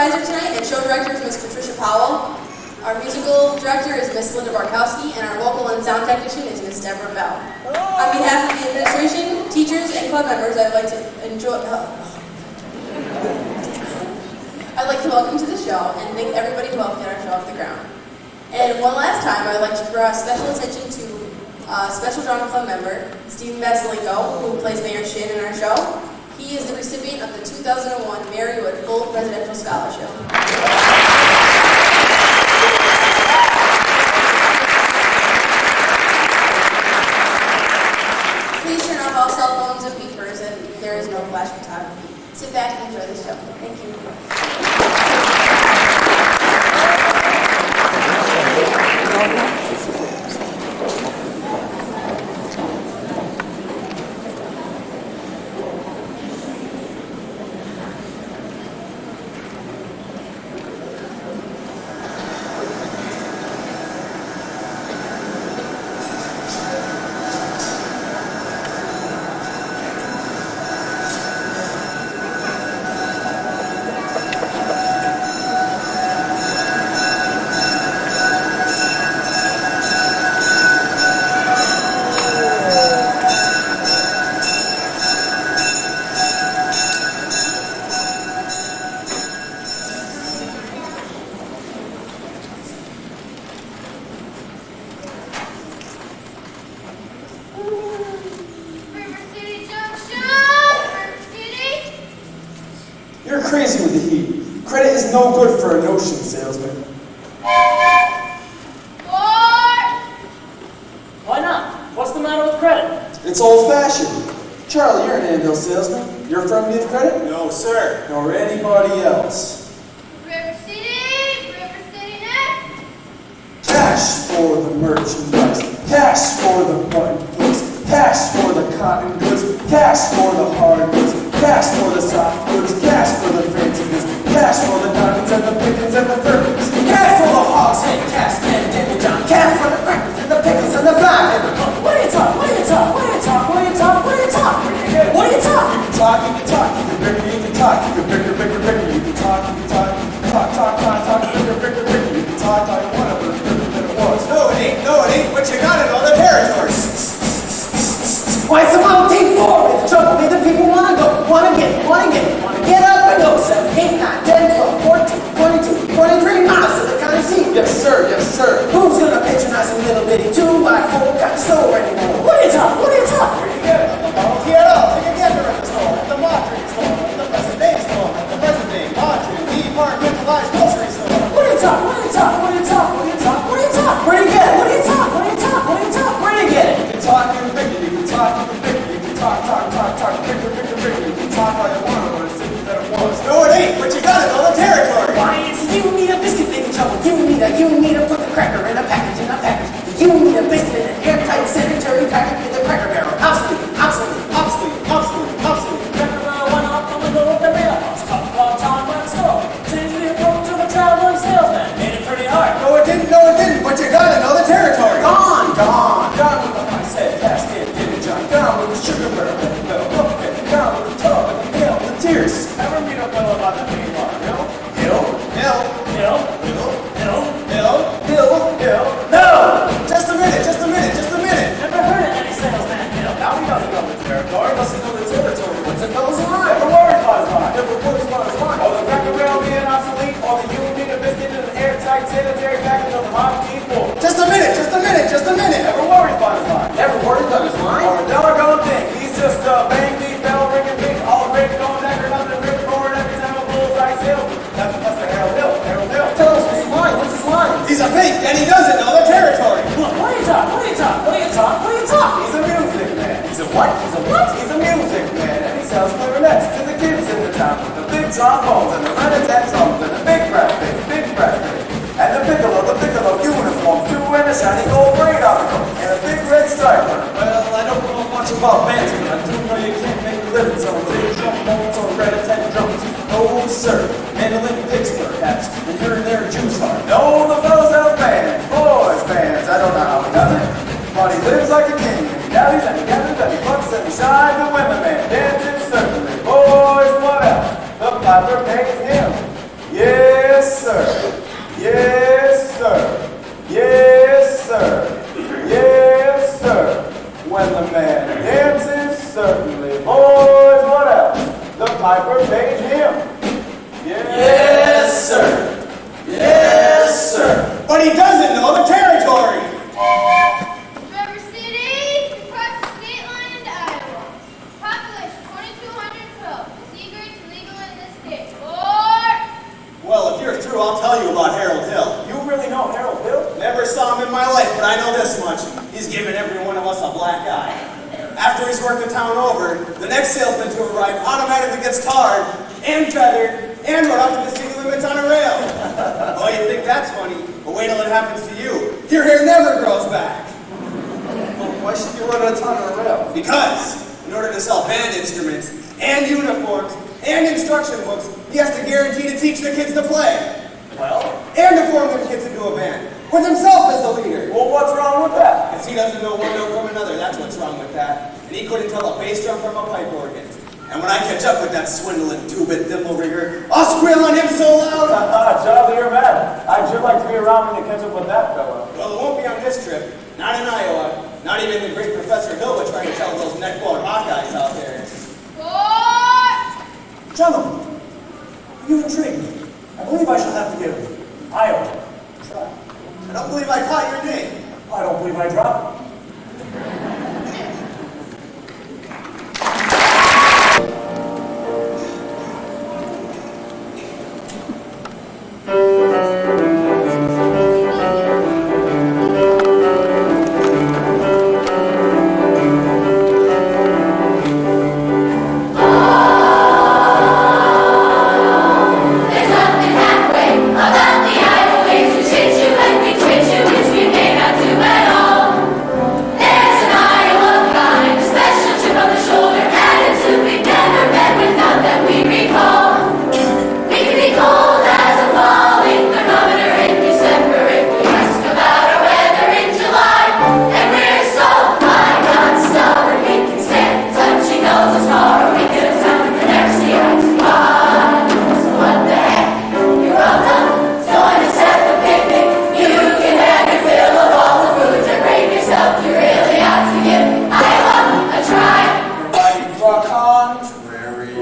supervisor tonight, and show director is Miss Patricia Powell. Our musical director is Miss Linda Barkowski, and our vocal and sound technician is Miss Deborah Bell. On behalf of the administration, teachers, and club members, I'd like to welcome to the show and thank everybody who helped get our show off the ground. And one last time, I'd like to draw special attention to special drama club member, Stephen Vasilenko, who plays Mayor Shin in our show. He is the recipient of the 2001 Marywood Full Presidential Scholarship. Please turn off all cell phones and beepers, and there is no flash photography. Sit back and enjoy the show. Thank you. You're crazy with the heat. Credit is no good for a notion, salesman. Why not? What's the matter with credit? It's old-fashioned. Charlie, you're an anvil salesman. You're friendly with credit? No, sir. Nor anybody else. River City next. Cash for the merchandise. Cash for the button hooks. Cash for the cotton goods. Cash for the hard goods. Cash for the soft goods. Cash for the fancy goods. Cash for the diamonds and the pickings and the thirties. Cash for the hogshead. Cash and Jimmy John. Cash for the crackers and the pickles and the fly. What are you talking? What are you talking? What are you talking? What are you talking? What are you talking? What are you talking? You can talk, you can talk, you can bigger, you can talk, you can bigger, bigger, bigger, you can talk, you can talk, bigger, bigger, bigger, you can talk all you want, but it's bigger than it was. No, it ain't, but you got it on the territory. Why it's a Model T4 with the trouble with the people wanna go, wanna get up and go. 7, 8, 9, 10, 12, 14, 22, 23 miles to the county seat. Yes, sir, yes, sir. Who's gonna patronize a little bitty 2x4 got store anymore? What are you talking? What are you talking? Where you get it? At the Model T at all. Take a gander at the store, at the Marjorie store, at the present day store, at the present day Marjorie, departmentalized grocery store. What are you talking? What are you talking? What are you talking? What are you talking? What are you talking? Where do you get it? What are you talking? What are you talking? What are you talking? Where do you get it? You can talk, you can bigger, you can talk, you can bigger, you can talk, bigger, bigger, bigger, you can talk all you want, but it's bigger than it was. No, it ain't, but you got it on the territory. Why is you need a biscuit making trouble? You need to put the cracker in a package, You need a biscuit in an airtight sanitary package in the cracker barrel. Obsolete. Cracker barrel went off on the go of the mailbox. Couple of time went slow. Changed the approach to the traveling salesman. Made it pretty hard. No, it didn't, but you got it on the territory. Gone. Down with the high set, casket, Jimmy John. Down with the sugar barrel, heavy metal, hook it. Down with the tub, and the nail, the tears. Ever meet a fellow about the name bar, Bill? No! Just a minute. Never heard of any salesman, Now he doesn't know the territory, doesn't know the territory. What's it knows line? Never worries about his line. Never worries about his line. Or the cracker barrel being obsolete, or the you need a biscuit in an airtight sanitary package of the Model T4. Just a minute. Never worries about his line. Never worried about his line? Or a doggone thing. He's just bang, beat, bell, ringing, bing, all great, going necker, nothing, rip, roaring every time a bullseye salesman. That's the Harold Hill. Tell us what's his line? He's a fake, and he doesn't know the territory. What are you talking? He's a music man. He's a what? He's a music man, and he sells clarinets to the kids in the town with the big trombones and the rat-a-tat drums and the big brass bass, and the piccolo uniforms too, and a shiny gold braid on the coat, and a big red stripe on it. Well, I don't know much about bands, but I do know you can't make a living selling big trombones or rat-a-tat drums. Oh, sir. Mandolin picks perhaps, and here and there Jews are. No, the fellows have bands, boys bands. I don't know how he does it, but he lives like a king. And he dallies and he gathers and he bucks and he shines. The women man dances certainly. Boys, what else? The piper pays him. Yes, sir. Yes, sir. Yes, sir. Yes, sir. When the man dances, certainly. Boys, what else? The piper pays him. Yes, sir. Yes, sir. But he doesn't know the territory. River City, across the state line into Iowa. Population 2,212. Secrets legal in this state. Or Well, if you're through, I'll tell you about Harold Hill. You really know Harold Hill? Never saw him in my life, but I know this much. He's given every one of us a black eye. After he's worked the town over, the next salesman to arrive automatically gets tarred and feathered and run up to the city limits on a rail. Oh, you think that's funny? But wait till it happens to you. Your hair never grows back. Why should you run a ton of rail? Because in order to sell band instruments and uniforms and instruction books, he has to guarantee to teach the kids to play. Well, And to form them kids into a band, with himself as the leader. well, what's wrong with that? Because he doesn't know one note from another, that's what's wrong with that. And he couldn't tell a bass drum from a pipe organ. And when I catch up with that swindling two-bit thimble rigger, I'll squeal on him so loud. Charlie, you're mad. I'd sure like to be around when you catch up with that fella. Well, it won't be on this trip, not in Iowa, not even the great Professor Hill will try to tell those neckbone Hawkeyes out there. or Gentlemen, you intrigue me. I believe I shall have to give Iowa a try. I don't believe I caught your name. I don't believe I dropped. There's nothing halfway about the Iowa ways. We treat you like we treat you, which we may not do at all. There's an Iowa kind, a special chip on the shoulder, attitude we've never met without that we recall. We can be cold as a falling thermometer in December if you ask about our weather in July. And we're so high on stubborn, we can stand touching noses far. We could have time and never see eye to eye. So what the heck? You're welcome. Join us at the picnic. You can have your fill of all the food. You brave yourself. You really ought to give Iowa a try. By the contrary.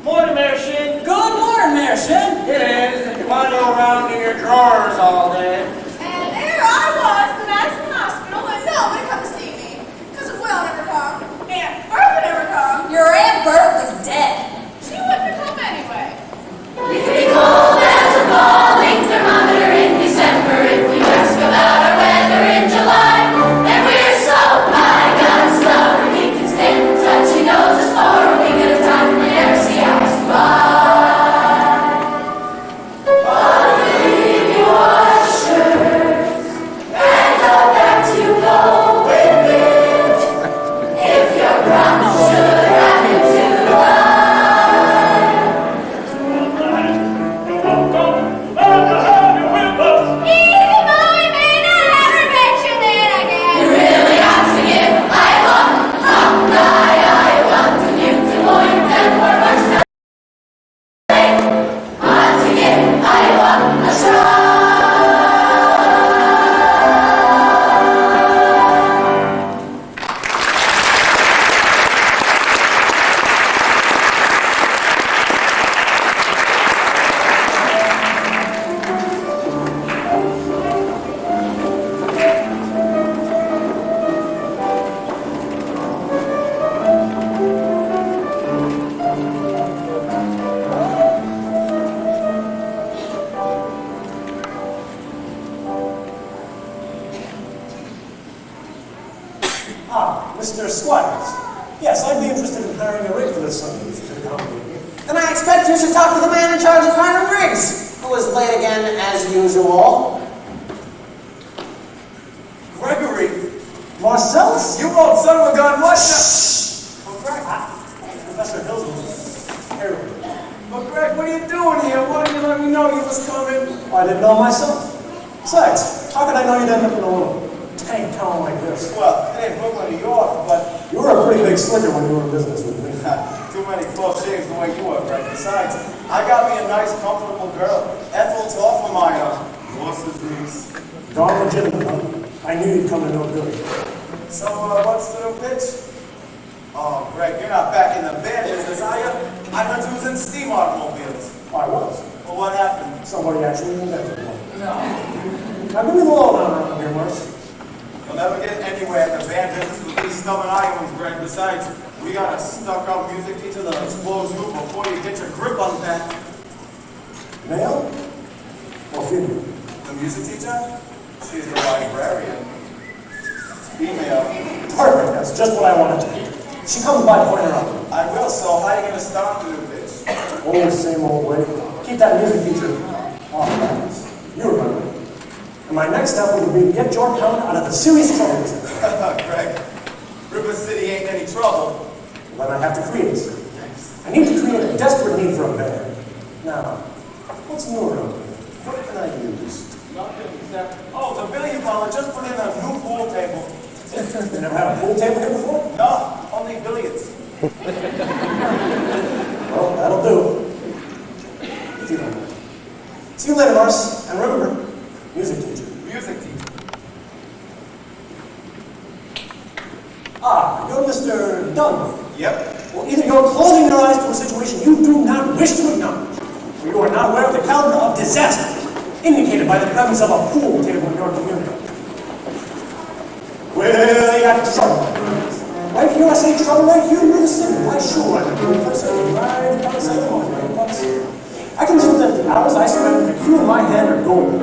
Morning, Martian. Good morning, Martian. It is. You want to go around in your drawers all day? And there I was, the Madison Hospital, and nobody come to see me. Because Will never come, and Bert would never come. Your Aunt Bert was dead. She wouldn't have come anyway. We can be cold as a falling thermometer in December if you ask about our weather in July. And we're so high on stubborn, we can stand touching noses far. We get a time and never see eyes to eye. But we leave your shirts and hope that you go with it. If your problem should happen to lie. Even though I may not ever mention it again. You really ought to give Iowa a try. Iowa to you, Des Moines, Denver, or Sterling. Ought to give Iowa a try. Ah, Mr. Squires. Yes, I'd be interested in hiring a rig for this Sunday if you could accommodate me. Then I expect you should talk to the man in charge of hiring rigs, who is late again as usual. Gregory, Marcellus? you old son of a gun, what Professor Hill's Harold. But Greg, what are you doing here? Why didn't you let me know you was coming? I didn't know myself. Besides, how could I know you'd end up in a little tank town like this? Well, it ain't Brooklyn, New York, but You were a pretty big slicker when you were in business with me. too many close shaves the way you are, Greg. Besides, I got me a nice, comfortable girl. Ethel's off of my boss's niece. Darn legitimate, huh? I knew you'd come to no good. So, what's the new pitch? Oh, Greg, you're not back in the band business, are you? I heard you was in steam automobiles. I was. Well, what happened? Somebody actually invented one. No. Now give me the lowdown around here, Morris. You'll never get anywhere in the band business with these stubborn items, Greg. Besides, we got a stuck-up music teacher that'll expose you before you get your grip on that. Male or female? The music teacher? She's the librarian. Female. Perfect, that's just what I wanted to hear. She comes by, point her out. I will, so how are you gonna start the new bitch? Always same old way. Keep that music teacher off balance. You remember. And my next step would be to get your talent out of the serious trouble. Greg, River City ain't any trouble. Then I have to create some. I need to create a desperate need for a band. Now, what's new around here? What can I use? Nothing except, oh, the billiard parlor just put in a new pool table. You never had a pool table here before? No, only billiards. Well, that'll do. If you don't mind. See you later, Morris. And remember, music teacher. Music teacher. Ah, you're Mr. Dunn. Yep. Well, either you're closing your eyes to a situation you do not wish to acknowledge, or you are not aware of the calendar of disaster indicated by the presence of a pool table in your community. Well, you got trouble. Right here, I say trouble right here in River City. Why, sure, I'm a good person. Right down the side of the moment, right? I can tell that the hours I spend with the cue in my hand are golden.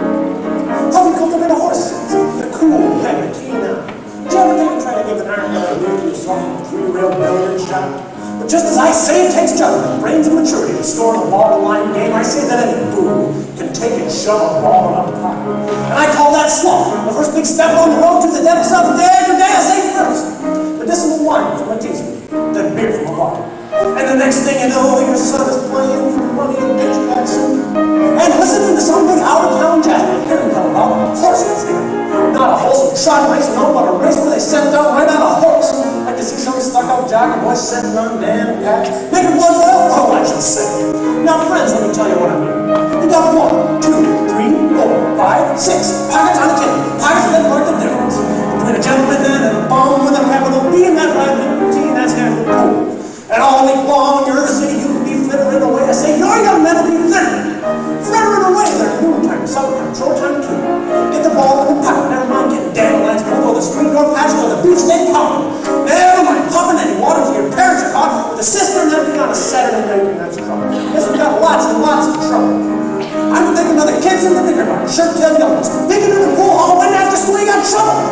How we cultivate a horse, the cool, the keen eye. Did you ever think of trying to give an iron yellow lead to yourself in a three-rail billiard shot? But just as I say it takes judgment, brains, and maturity to score in a ball-line game, I say that any fool can take and shove a ball in a pot. And I call that sloth. The first big step on the road to the depths of day after day, I say first. Medicinal wine from a teaspoon, then beer from a bottle. And the next thing you know, your son is playing for money and pitch backs and listening to some big out-of-town jazz band hearing tell about horse racing. Not a wholesome trot race, no, but a race where they sent down right on a horse. Like to see some stuck-up jockey boy sitting on damn cat, making blood boil? Oh, I should say. Now, friends, let me tell you what I mean. You got 1, 2, 3, 4, 5, 6 pockets on the table. Pockets that mark the difference between a gentleman and a bum with a capital B and that rhyme routine that stands for pool. And all week long in your city, you can be flittering away. I say, your young men will be flittering. Flittering away there, noontime, summertime, short time too. Get the ball in the pocket, never mind getting dandelions pulled or the street or pasture or the beefsteak pumping. Never mind pumping any water till your parents are caught with the cistern empty on a Saturday night, and that's trouble. Yes, we've got lots and lots of trouble. I'm thinking of the kids in the knickerbocker, shirt tail yellows, thinking of the pool hall, when after school you got trouble.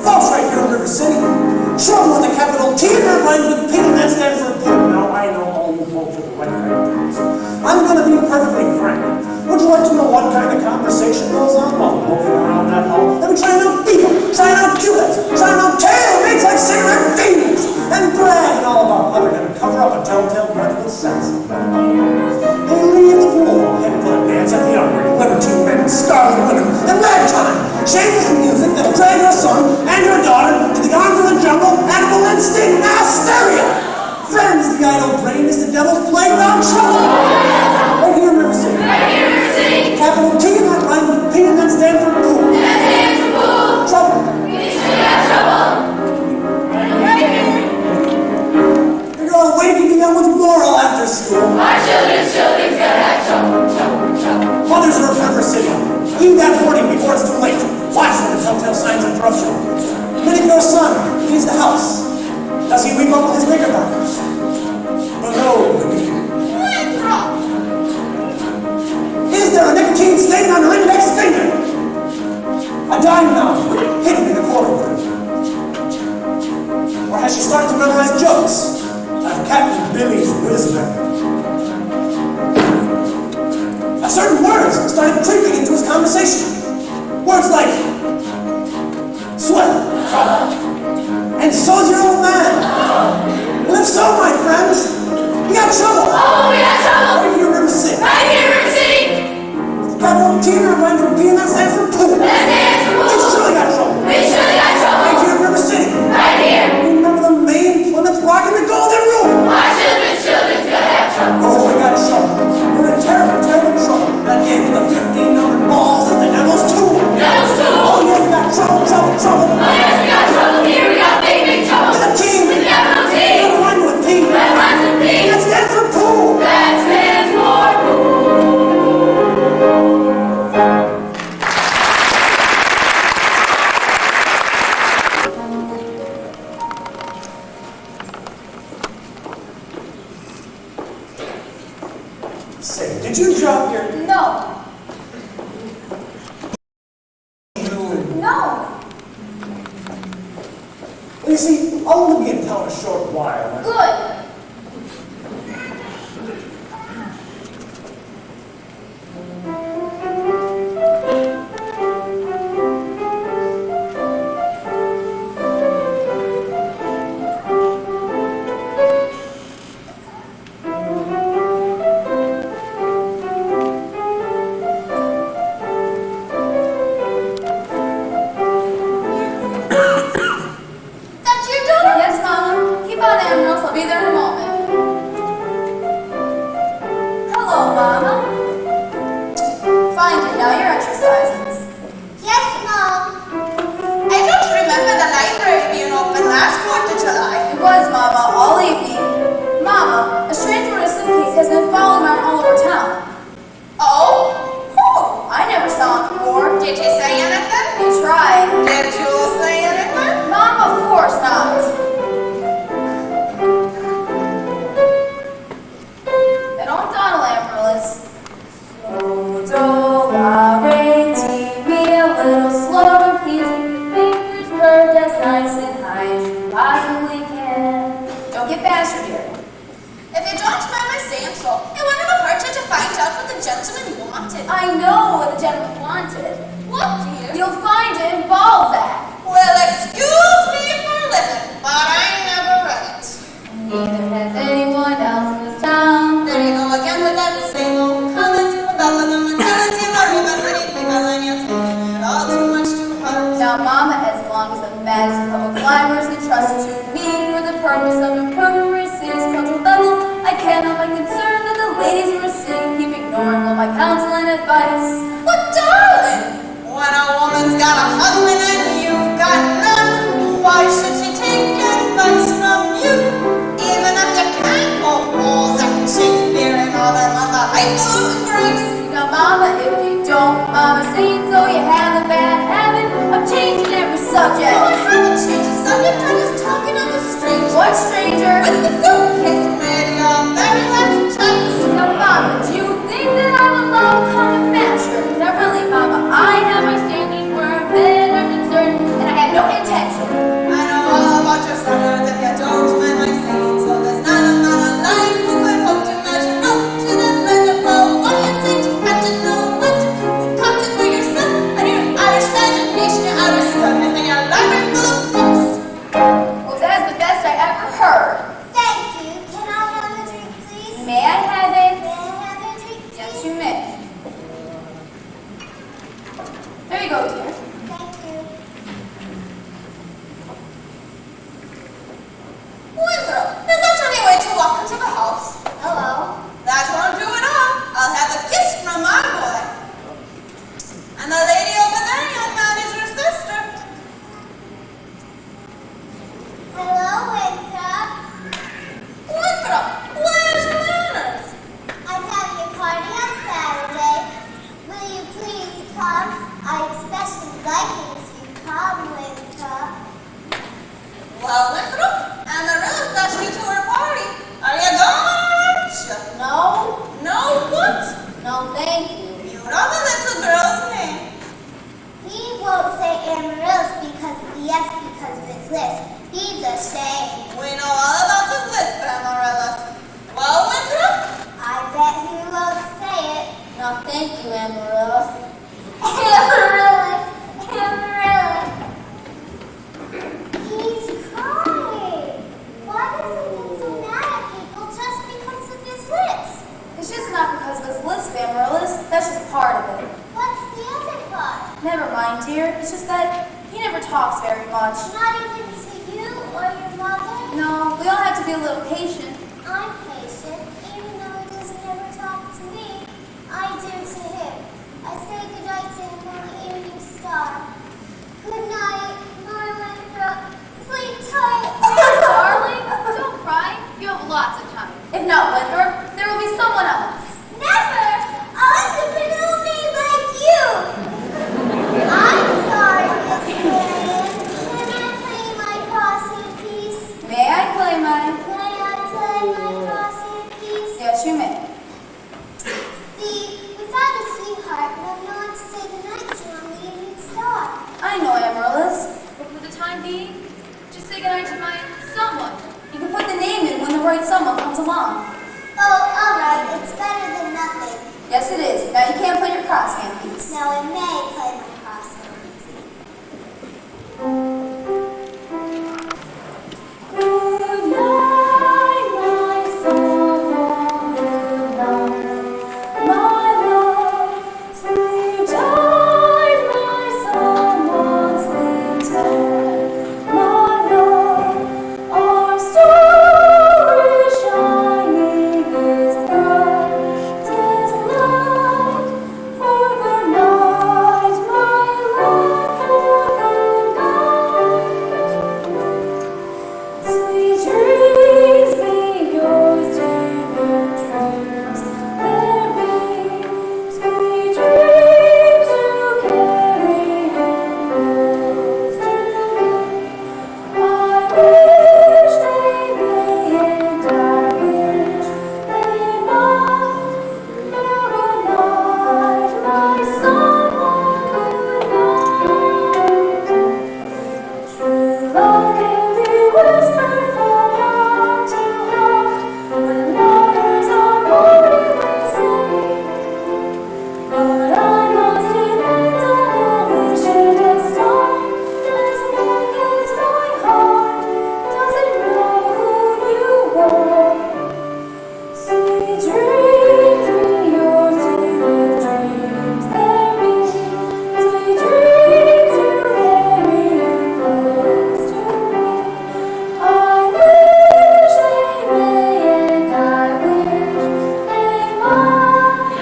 Folks right here in River City. Trouble with a capital T and that rhymes with P and that stands for pool. Now I know all you folks are the right kind of things. I'm going to be perfectly frank. Would you like to know what kind of conversation goes on while loafing around that hall? They'll be trying out people, trying out cupids, trying out tailmates like cigarette fiends, and bragging all about how they're going to cover up a telltale breath with sex. They leave the pool hall headed for a dance at the Armory, libertine men, scarlet women, and ragtime, shameless music that'll drag your son and your daughter to the arms of the jungle, animal instinct, mass hysteria. Friends, the idle brain is the devil's playground trouble. Right here in River City. Right here in River City. Capital T and that rhymes with P and that stands for pool. That stands for pool. Trouble. We should have trouble. Right here. Figure out a way to keep the young ones moral after school. Our children's gonna have trouble, trouble, trouble. Mothers are of River City. Heed that warning before it's too late. Watch for the telltale signs of corruption. Minute your son leaves the house. Does he weep up with his knickerbockers? Below the knee. Is there a nicotine stain on her index finger? A dime now, hidden in the corner. Or has she started to memorize jokes out of Captain Billy's wisdom? Certain words started creeping into his conversation. Words like sweat, and so's your old man. Well, if so, my friends, we got trouble. Oh, we got trouble. Right here in River City. Right here in River City. Capital T and rhymes with P and that stands for pool. That stands for We pool. surely got trouble. We surely got trouble. Right here in River City. Right here. Remember the main Plymouth Rock and the Golden Rule. Our children's Say, did you drop your... No. No. Well, you see, I'll only be in town a short while. Good. That's your daughter? Yes, Mama. Keep on, Ambrose. I'll be there in a moment. Hello, Mama. Find you. Now you're exercises. Yes, Mom. I don't remember the library being open last 4th of July. It was, Mama, all evening. Mama, a stranger in a suitcase has been following around all over town. Oh? Who? I never saw him before. Did he say anything? He tried. Did you say anything? Mama, of course not. Then on Donald Ambrose. So, do, la, re, ti, mi, a little slower, please. Fingers curved as nice and high as you possibly can. Don't get faster, dear. If you don't mind my saying so, it wouldn't have hurt you to find out what the gentleman wanted. I know what the gentleman wanted. What, dear? You'll find it in Balzac. Well, excuse me for living, but I never read it. Neither has anyone else in this town. There you go again with that same old comment about the mentality of our university people and you're taking it all too much to heart. Now, Mama, as long as the maddest public climbers entrusted to me for the purpose of improving our city's cultural level, I cannot be concerned that the ladies who are sitting keep ignoring all my counsel and advice. But darling, when a woman's got a husband and you've got none, why should she take advice from you? Even if you can't quote Balzac and Shakespeare and all them other highfalutin Greeks. Now, Mama, if you don't, Mama, saying so, you have a bad habit of changing every subject. Oh, I haven't changed the subject, I was talking of a stranger. What stranger? With the suitcase made your very last chance. Now, Mama, do you think that I'm a low-common master? Now, really, Mama, I have my standards where men are concerned, and I have no intention. I know all about your standards if you don't mind my saying so. There's not a man alive who could hope to measure up to that kind of romance and you have to know what you've got to for yourself and your Irish imagination, your Irish studies, and your library full of books. Well, that's the best I ever heard. Thank you. Can I have a drink, please? May I have it? May I have a drink, please? Yes, you may. There you go, dear. Thank you. Winthrop, is that any way to walk into the house? Hello. That won't do at all. I'll have a kiss from my boy. And the lady over there, young man, is your sister. Hello, Winthrop. Winthrop, where's your manners? I'm having a party on Saturday. Will you please come? I especially like it if you come, Winthrop. Well, Winthrop, and the real especially to her party. Are you going or aren't you? No? No, what? No, thank you. You know the little girl's name. He won't say Amaryllis because of his list. He's ashamed. We know all about his list, Amaryllis. Well, Winthrop? I bet he won't say it. No, thank you, Amaryllis. Amaryllis! Amaryllis! He's crying. Why does he get so mad at people just because of his list? It's just not because of his list, Amaryllis. That's just part of it. What's the other part? Never mind, dear. It's just that he never talks very much. Not even to you or your mother? No, we all have to be a little patient. I'm patient, even though he doesn't ever talk to me. I do to him. I say goodnight to him on the evening star. Good night, my Winthrop. Sleep tight. Darling, don't cry. You have lots of time. If not Winthrop, there will be someone else. Never! I'll end up in me like you! I'm sorry, Miss Marion. Can I play my crossing piece? May I play my... May I play my crossing piece? Yes, you may. Yes, it is. Now you can't play your crosshand piece. Now I may play my crossword. Good night, my soul. Good night, my love. Sleep tight, my someone. Sleep tight, my love. Our star is shining, is bright as light. For good night, my love. For good night. Sweet dreams be yours, dear dreams there be. Sweet dreams to carry and close to me. I wish they may and I wish they might. Now good night, my someone, good night. True love can be whispered from heart to heart when lovers are parted, they say. But I must depend on the wish it is done as long as my heart doesn't know who you are. Sweet dreams be yours, dear dreams there be. Sweet dreams to carry you close to me. I wish they may and I wish they might.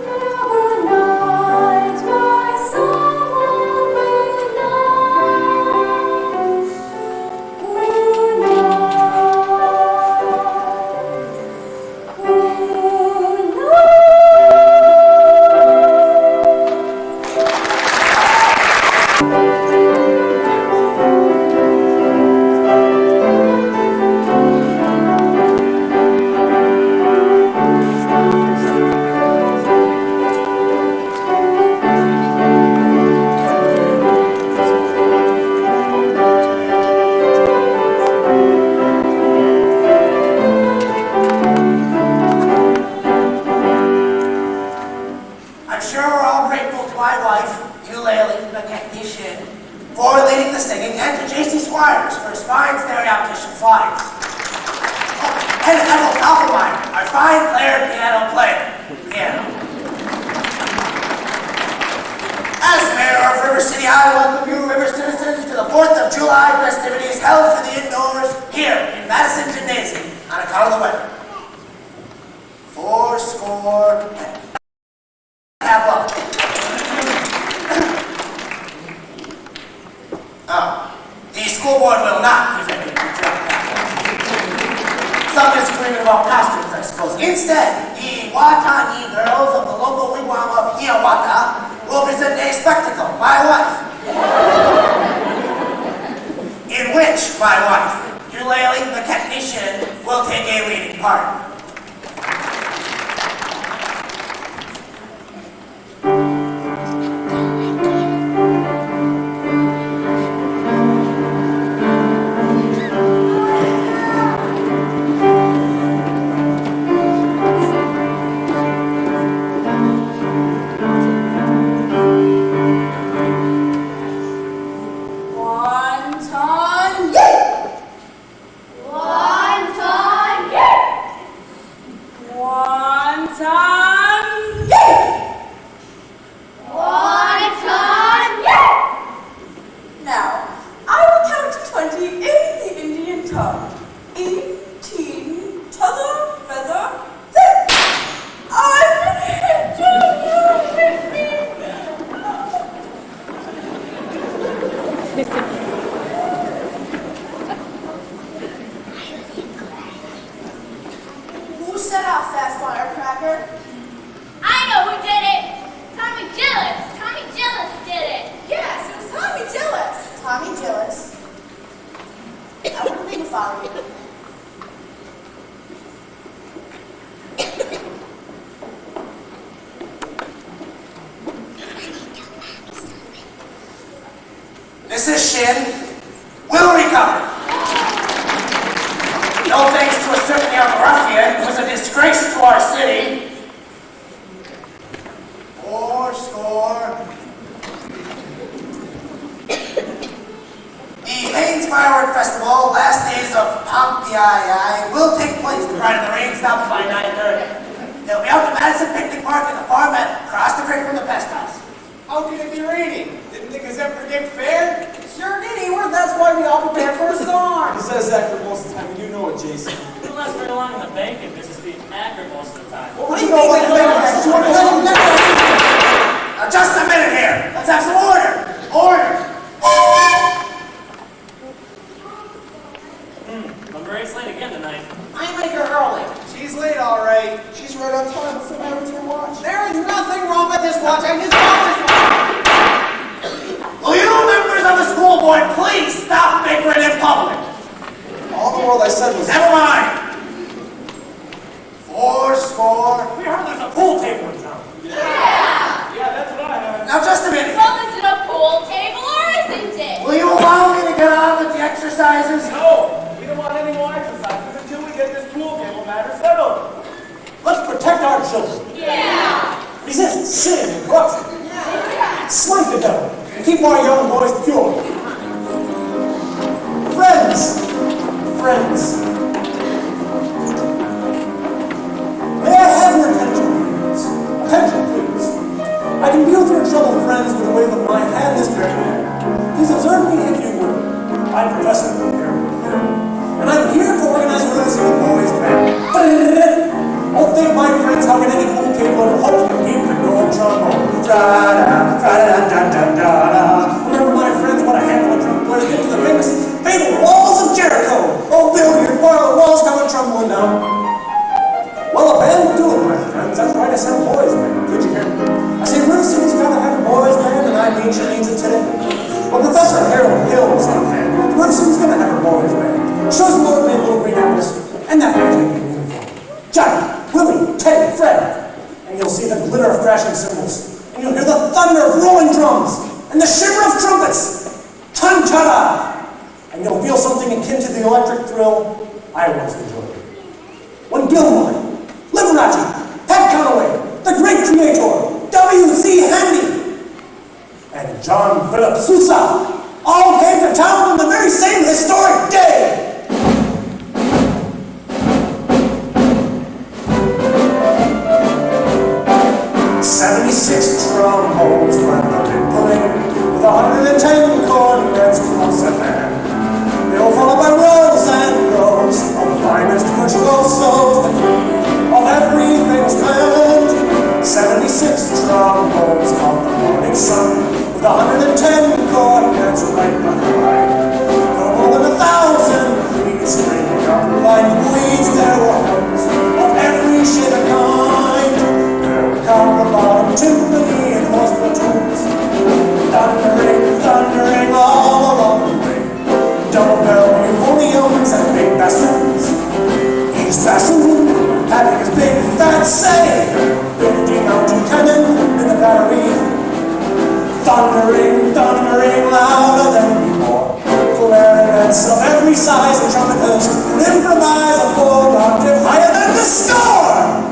Now good night, my someone, good night. Good night. Good I'm sure we're all grateful to my wife, Unedited, the technician, for leading the singing, and to J.C. Squires for his fine stereoptician slides. And Ethel Kalkemeier, our fine piano player. As mayor of River City, I welcome you, River citizens, to the 4th of July festivities held for the indoors here in Madison Gymnasium on account of the weather. 4 and have up. The school board will not present a job. Some disagreement about costumes, I suppose. Instead, the Watani girls of the local wigwam of Hiawatha will present a spectacle, My Wife, in which my wife, Unedited, the technician, will take a leading part. Wonton, yay! Wonton, yay! Wonton, yay! Wonton, yay! Now, I will count to 20 in the Indian tongue. 18, t'other, feather, zip. I've been hit, you hit me. Who set off that firecracker? I know who did it! Tommy Gillis! Tommy Gillis did it! Yes, it was Tommy Gillis. Tommy Gillis. I wouldn't leave a follow you. Mrs. Shin will recover. No thanks to a certain young ruffian who was a disgrace to our city. will take place provided the rain stops by 9:30. They'll be out to Madison Picnic Park in the far meadow, across the creek from the pest house. How could it be raining? Didn't the Gazette predict fair? Sure did, Ewart. That's why we all prepare for a storm. He says that for most of the time, and you know it, Jason. Unless we're along in the banking business being accurate most of the time. What do you know about the bank? Now, just a minute here. Let's have some order. Order. Number 8's late again tonight. I make her early. She's late, all right. She's right on time. What's the matter with your watch? There is nothing wrong with this watch. I just always watch. Will you members of the school board please stop bickering in public? All the world I said was... Never mind. 4 score. We heard there's a pool table in town. Yeah, that's what I heard. Now, just a minute. Well, is it a pool table or isn't it? Will you allow me to get on with the exercises? No, we don't want any more exercises until we get this pool table matter settled. Let's protect our children. Yeah. Resist sin and corruption. Smite the devil and keep our young boys pure. Friends. May I have your attention, please? Attention, please. I can deal with your troubled friends with a wave of my hand this very minute. Please observe me if you will. I'm Professor here, and I'm here to organize a release of the boys' band. Oh, think, my friends, how can any pool table ever hope to compete with a gold trombone? Da-da, da-da-da-da-da-da. Remember, my friends, what a handful of trumpet players did to the famous fabled walls of Jericho. Oh, billiard parlor walls coming tumbling down. Well, a band will do it, my friends. That's right, I said boys' band. Did you hear me? I say, River City's got to have a boys' band, and I mean she needs it today. Well, Professor Harold Hill was on hand. River City's going to have a boys' band. Shows the Lord made little green apples, and that makes it beautiful. Johnny, Willie, Teddy, Fred, and you'll see the glitter of crashing cymbals, and you'll hear the thunder of rolling drums, and the shimmer of trumpets. Tan-ta-da! And you'll feel something akin to the electric thrill I once enjoyed. When Gilmore, Liberace, Pat Conaway, the great creator, W.C. Handy, and John Philip Sousa all came to town on the very same historic day. 76 trombones when the big pulling, with 110 cornets close at hand. They all followed by rows and rows of the finest virtuosos, the queen of everything's band. 76 trombones caught the morning sun, with 110 cornets right behind. No more than 1,000 leads springing up like weeds. There were hoes of every shade of kind. There were copper-bottom timpani and horse platoons, thundering all along the way. Double bell euphoniums and big bassoons. Each bassoon having his big fat say, building out to cannon in the battery. Thundering louder than before. Clarinets of every size and trumpeters would improvise a 4 octave higher than the score.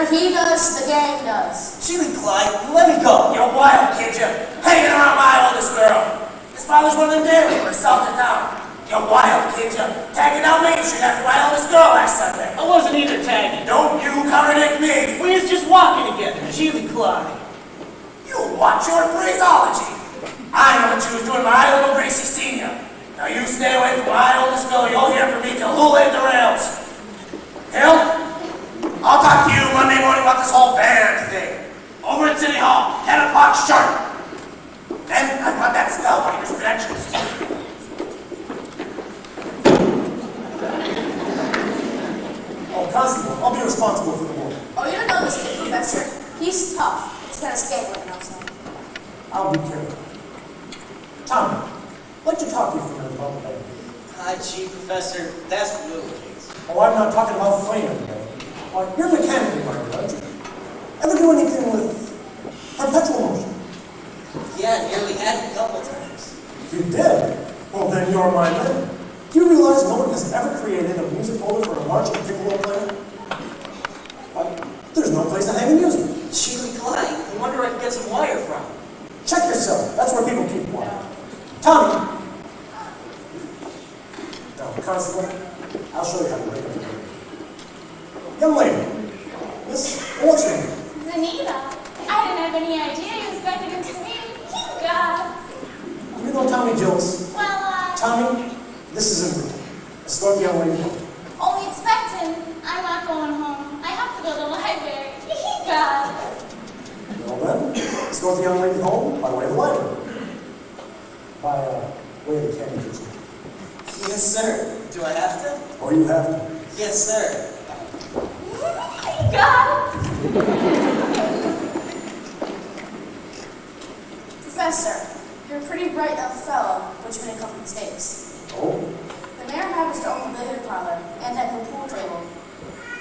Whatever he does, the gang does. Chili Clyde, let me go. You're wild, kid. You're hanging around my oldest girl. His father's one of them dairy who salted down. You're wild, kid. You're tagging down Main Street after my oldest girl last Sunday. I wasn't either tagging. Don't you contradict me. We was just walking together, Chili Clyde. You watch your phraseology. I know what you was doing, my little Gracie Senior. Now you stay away from my oldest girl. You'll hear from me till who laid the rails. Hill, I'll talk to you Monday morning about this whole band thing. Over at City Hall, 10 o'clock sharp. And I want that spellbinder's credentials. Oh, Constable, I'll be responsible for the board. Oh, you don't know this kid, Professor. He's tough. He's got a skateboard outside. I'll be careful. Tommy, I'd like to talk to you for a minute about the band. Hi, Chief Professor. That's for little kids. Oh, I'm not talking about framing the band. You're mechanically minded, aren't you? Ever do anything with perpetual motion? Yeah, nearly had it a couple times. You did? Well, then you're my man. Do you realize no one has ever created a music holder for a marching piccolo player? There's no place to hang the music. Chili Clyde, I wonder where I can get some wire from. Check yourself. That's where people keep wire. Tommy! Now, Constable, I'll show you how to break up the game. Young lady, Miss, what's your name? Zanita, I didn't have any idea he was beckoning to me. You guys. You know Tommy Gillis? Well, Tommy, this is Ingrid. Escort the young lady home. only expecting. I'm not going home. I have to go to the library. You guys. Well then, escort the young lady home by way of the library. By way of the candy kitchen. Yes, sir. Do I have to? Or you have to. Yes, sir. You guys. Professor, you're a pretty bright young fellow, but you made a couple mistakes. Oh? The mayor happens to own the billiard parlor and that new pool table.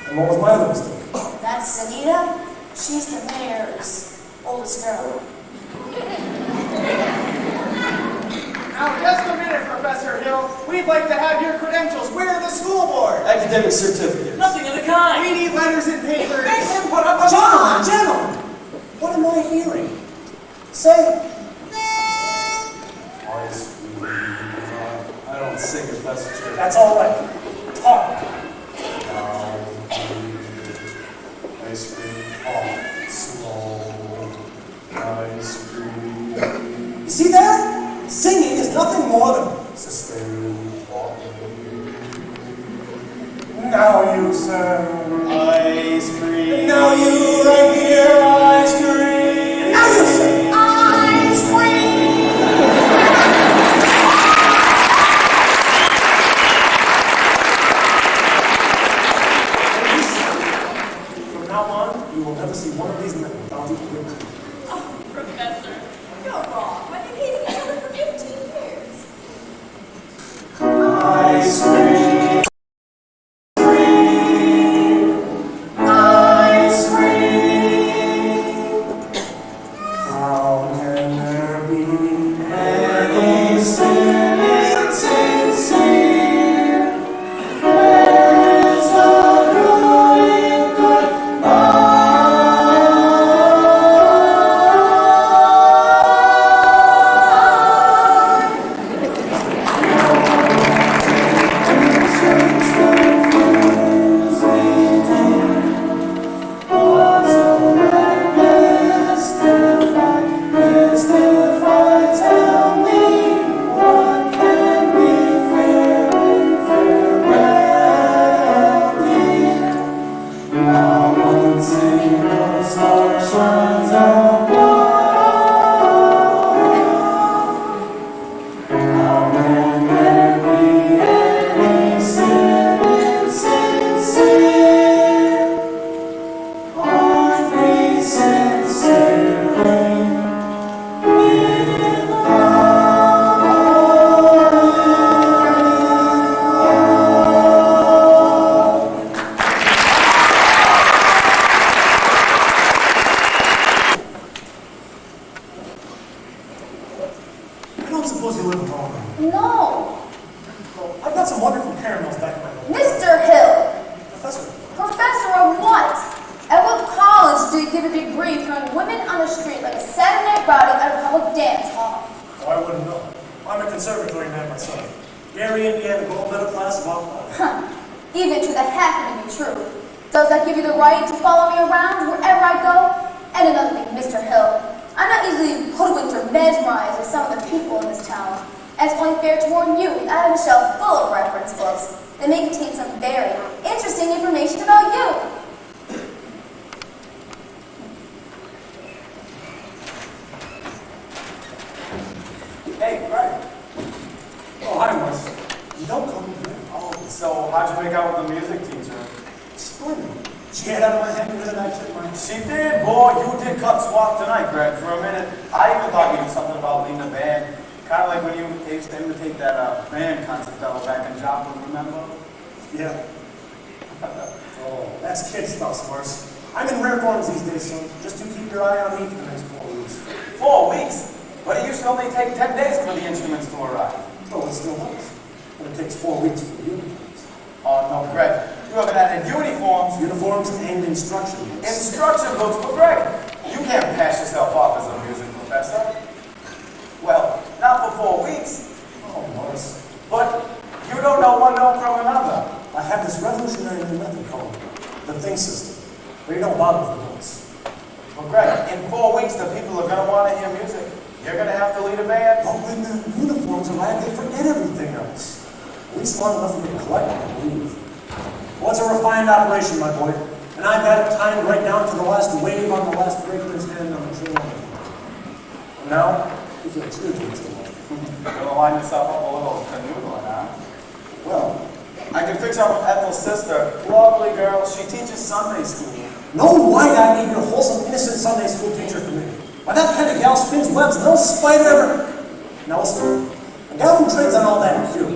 And what was my other mistake? That's Anita. She's the mayor's oldest girl. Now, just a minute, Professor Hill. We'd like to have your credentials. We're the school board. Academic certificate. Nothing of the kind. We need letters and papers. Make him put up a Gentlemen, bond. gentlemen! What am I hearing? Say, I don't sing if that's true. that's all right. Talk. Ice cream, hot, slow, ice cream. You see that? Singing is nothing more than sustained talking. Now you sing Ice cream. Now you right here, ice cream. Now you sing ice cream. From now on, you will never see one of these men without eating your tea. Professor, you're wrong. I've been hating each other for 15 years. Ice cream. How can there be Any sin is insincere. don't suppose you live at home. No. Well, I've got some wonderful caramels back in my home. Mr. Hill. Professor, Professor of what? At what give a degree throwing women on the street like a Saturday night rowdy at a public dance hall. Oh, I wouldn't know. I'm a conservatory man myself. Gary, Indiana, gold medal class of all time. Huh. Even to the happy to be true. Does that give you the right to follow me around wherever I go? And another thing, Mr. Hill, I'm not easily hoodwinked or mesmerized as some of the people in this town. And it's only fair to warn you that I have a shelf full of reference books that may contain some very interesting information about you. Hey, Greg. Oh, hi, Morris. You don't call me Greg. Oh, so how'd you make out with the music teacher? Splendid. She had out of my hand and I took mine. She did, boy. You did cut swap tonight, Greg. For a minute, I even thought you did something about leading a band. Kind of like when you used to imitate that band concert fellow back in Joplin, remember? Yeah. Oh, that's kid stuff, Morris. I'm in rare forms these days, so just do keep your eye on me for the next 4 weeks. 4 weeks? But it used to only take 10 days for the instruments to arrive. Oh, it still does. But it takes 4 weeks for the uniforms. Oh, no, Greg. You're looking at in uniforms. Uniforms and instruction books. Instruction books, but Greg, you can't pass yourself off as a music professor. Well, not for 4 weeks. Oh, Morris. But you don't know one note from another. I have this revolutionary new method called the think system, where you don't bother with the notes. Well, Greg, in 4 weeks, the people are going to want to hear music. You're going to have to lead a band. But when the uniforms arrive, they forget everything else. At least long enough for me to collect and leave. Well, it's a refined operation, my boy. And I've got it timed right down to the last wave on the last brakeman's hand on the trail. And now, if you'll excuse me, Mr. Wolf. You're going to line yourself up a little canoodling, huh? Well, I can fix up with Ethel's sister. Lovely girl. She teaches Sunday school. no wide-eyed, even wholesome, innocent Sunday school teacher for me. Why, that kind of gal spins webs no spider ever. Now listen, a gal who trades on all that cure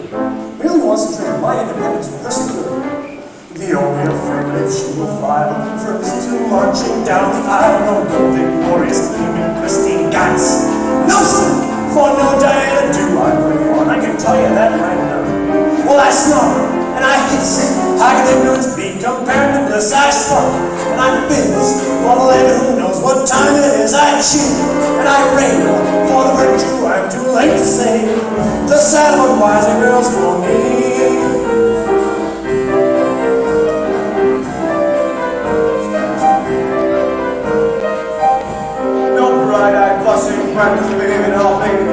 merely wants to trade my independence for her security. The only affirmative she will file first to marching down the aisle. No golden, glorious, gleaming, pristine guys. No, sir, for no Diana do I play for, and I can tell you that right now. Well, I snarl, and I hiss. How can ignorance be compared to bliss? I spark, and I fizz. For the lady who knows what time it is, I cheer, and I rail. For the virtue I'm too late to say. The sad but wiser girls for me. Bright-eyed, blushing, breakfast, baby, all baby.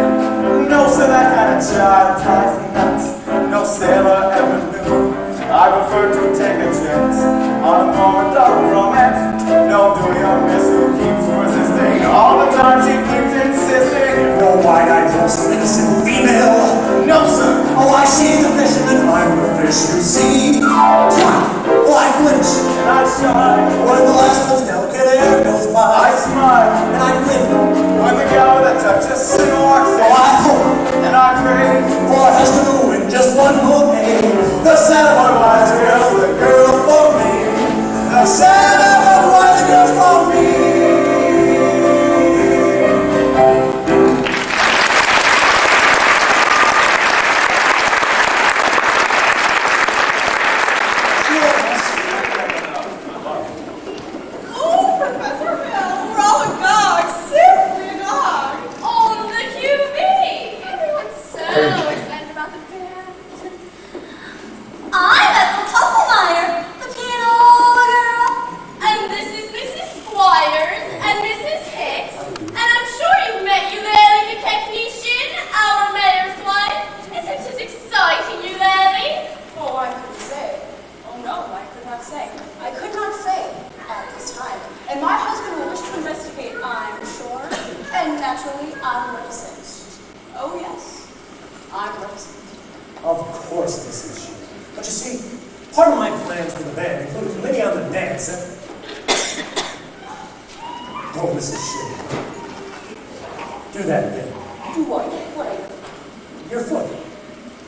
No, sir, that kind of child ties me nuts. No sailor ever knew. I prefer to take a chance on a moment of romance. No, do you miss who keeps resisting? All the time she keeps insisting. No wide-eyed, wholesome, innocent female. No, sir. Oh, why, she's the fisherman, I'm the fish, you see. Well, I flinch, And I shine. when the last one's delicate air goes by. I smile. And I grin, When the gal that touches sin walks in. oh, I hope, And I pray. for us to win just one more day. The sad but wise girl, the girl for me. The sad but wise girl for me. Oh, Professor Bill, we're all agog, simply agog. On the QB! Everyone's so excited about the band. I'm Ethel Tufflemeyer, the piano girl. And this is Mrs. Squires and Mrs. Hicks. And I'm sure you've met Eulalie the technician, our mayor's wife. Isn't it exciting, Eulalie? Oh, I couldn't say. Oh no, I could not say. I could not say at this time. And my husband will wish to investigate, I'm sure. And naturally, I'm reticent. Oh yes, I'm reticent. Of course this is she. But you see, part of my plans for the band include committee on the dance and... Oh, Mrs. Shea. Do that again. Do what? What I do? Your foot.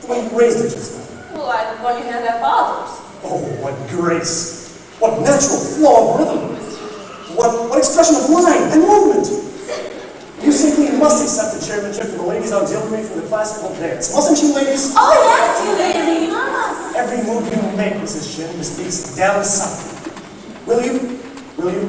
The way you raised it just now. Well, I one you have fathers. Oh, what grace. What natural flow of rhythm. What expression of line and movement. You simply must accept the chairmanship for the ladies' auxiliary for the classical dance. Mustn't you, ladies? Oh, yes, Eulalie, must. Every move you make, Mrs. Shin, bespeaks down south. Will you? Will you?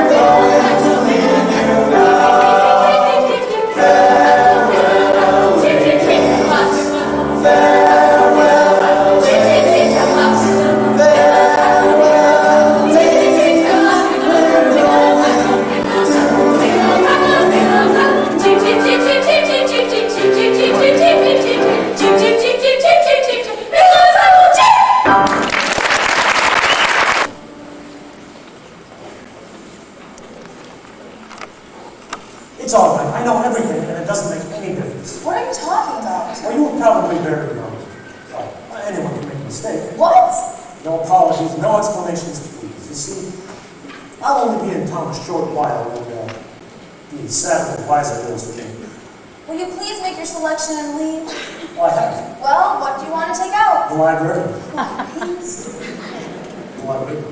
we're going to leave you now. Farewell, It's all right. I know everything, and it doesn't make any difference. What are you talking about? Well, you were probably very young. Anyone can make a mistake. What? No apologies, no explanations, please. You see, I'll only be in town a short while, and the sadly wiser those for me. Will you please make your selection and leave? Well, I have Well, what do you want to take out? the library. Please. The library.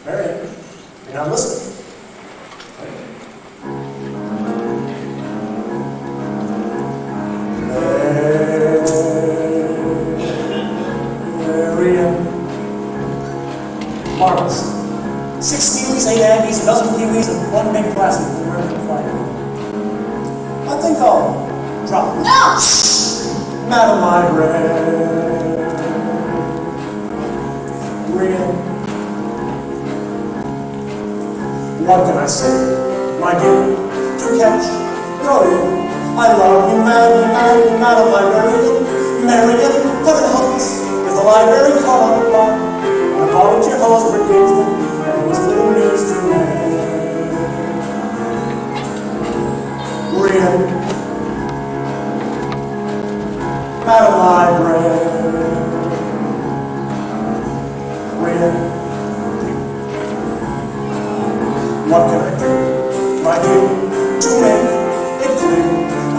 Mary, you're not listening. Marbles. 6 Steelies, 8 Aggies, a dozen Kiwis, and 1 big classic with an American flag. I think I'll drop it. No! Madam Librarian. What can I say? My dear, to catch your ear. I love you, Madam Librarian. Marian, heaven help us, if the library caught on the block. I volunteer halls for kids, and it was little news to me. Real, Madam Librarian. Real, what can I do, my dear, to make it clear?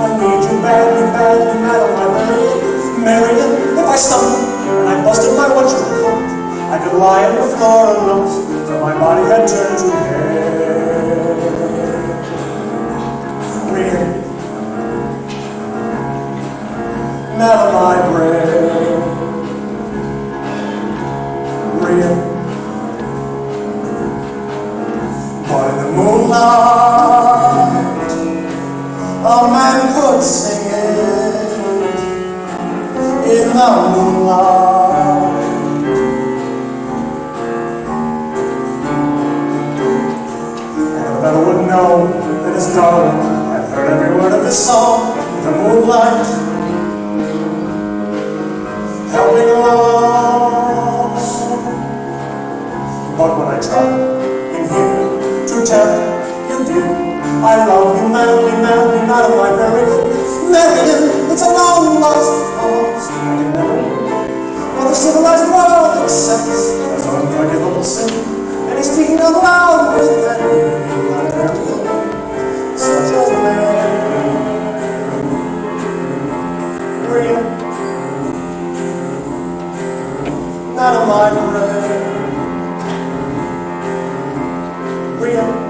I need you badly, Madam Librarian. Marian, if I stumbled and I busted my whatchamacallit, I could lie on the floor alone till my body had turned to hair. Real, never my bread. Real, but in the moonlight, a man could sing it. In the moonlight, never would know that his darling had heard every word of his song in the moonlight, helping along. But when I try in here to tell you, dear, I love you, madly, madly, madam, I bury Marion, it's a long lost cause. I can never, for the civilized world accepts as an unforgivable sin. And he's speaking out loud with that Marion, such as Marion, not of my bread. Real.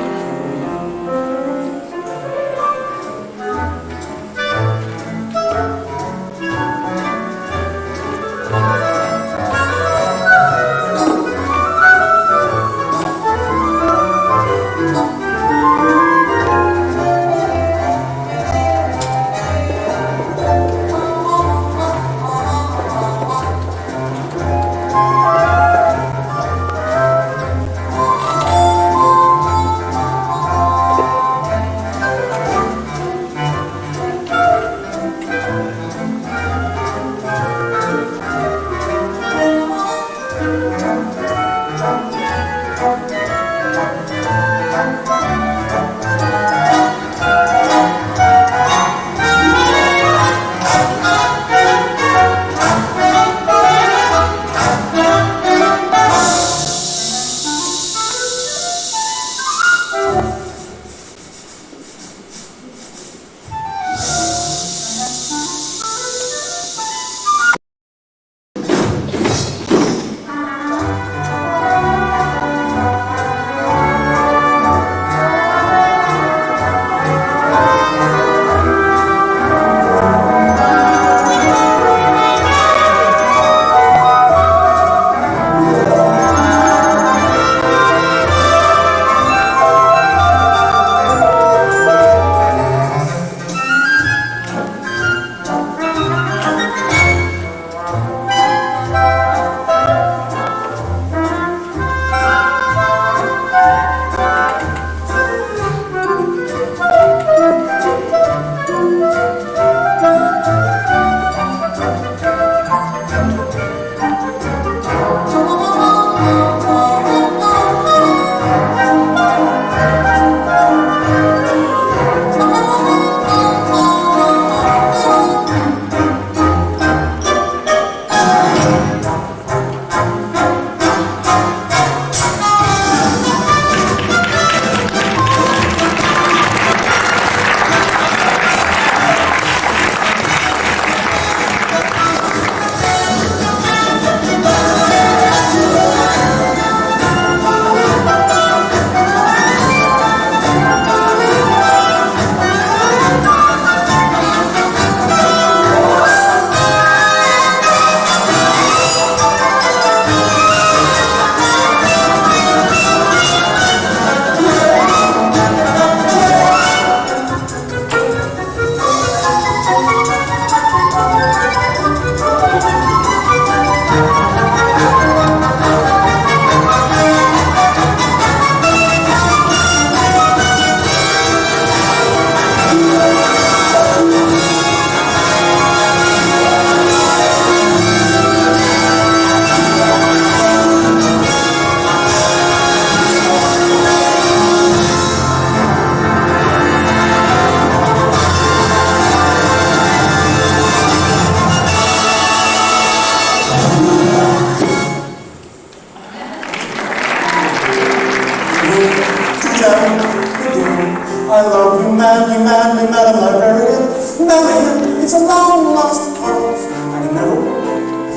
I love you, madly, madly, madam librarian. Marion, it's a long lost cause. I can never,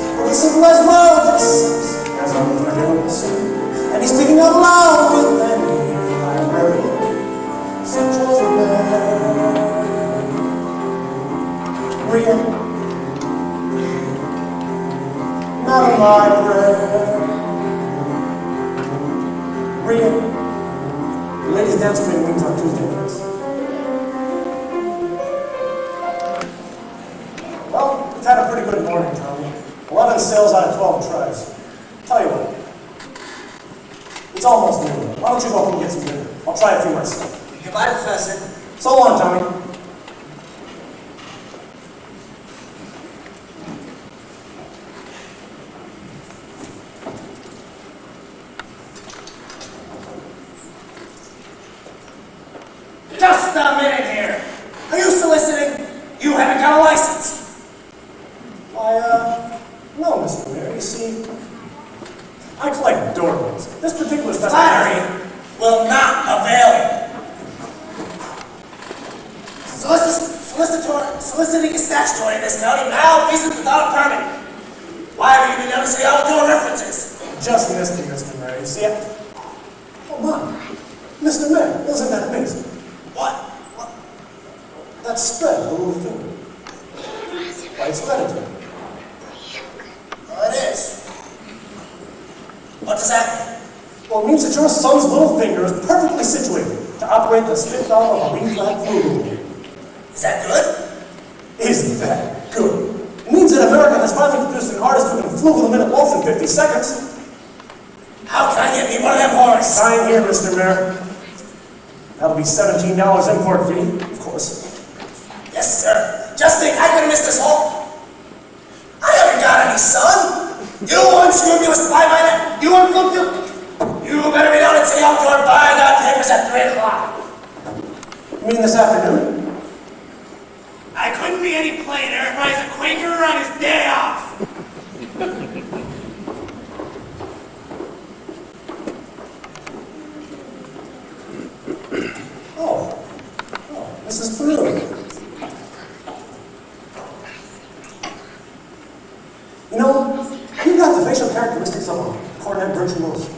but the civilized world accepts as done with forgiveness. And he's speaking out loud with any librarian, such as Maria. Not a librarian. Maria. The ladies' dance committee meets on Tuesday nights. Well, we've had a pretty good morning, Tommy. 11 sales out of 12 tries. Tell you what, it's almost noon. Why don't you go home and get some dinner? I'll try a few myself. Goodbye, Professor. So long, Tommy. Just a minute here. Are you soliciting? You haven't got a license. Why, no, Mr. Mayor. You see, I collect doorways. This particular specimen... Flattery will not avail. Soliciting is statutory in this county, malfeasance without a permit. Why have you been able to say outdoor references? Just missed you, Mr. Mayor. You see, oh my, Mr. Mayor, isn't that amazing? What? That spread, the little finger. Why, it's hereditary. Oh, it is. What does that mean? Well, it means that your son's little finger is perfectly situated to operate the spit valve of a B-flat flute. Is that good? Isn't that good? It means that America has finally produced an artist who can flugel-a-minute waltz in 50 seconds. How can I get me one of them horns? Sign here, Mr. Mayor. That'll be $17 import fee, of course. Yes, sir. Just think, I could have missed this whole... I haven't got any, son. You unscrupulous fly-minded. You unfulfilled. You better be down at City Hall door buying out papers at 3 o'clock. You mean this afternoon? I couldn't be any plainer if I was a Quaker on his day off. Oh, Mrs. Peru. You know, you've got the facial characteristics of a cornet virtuoso.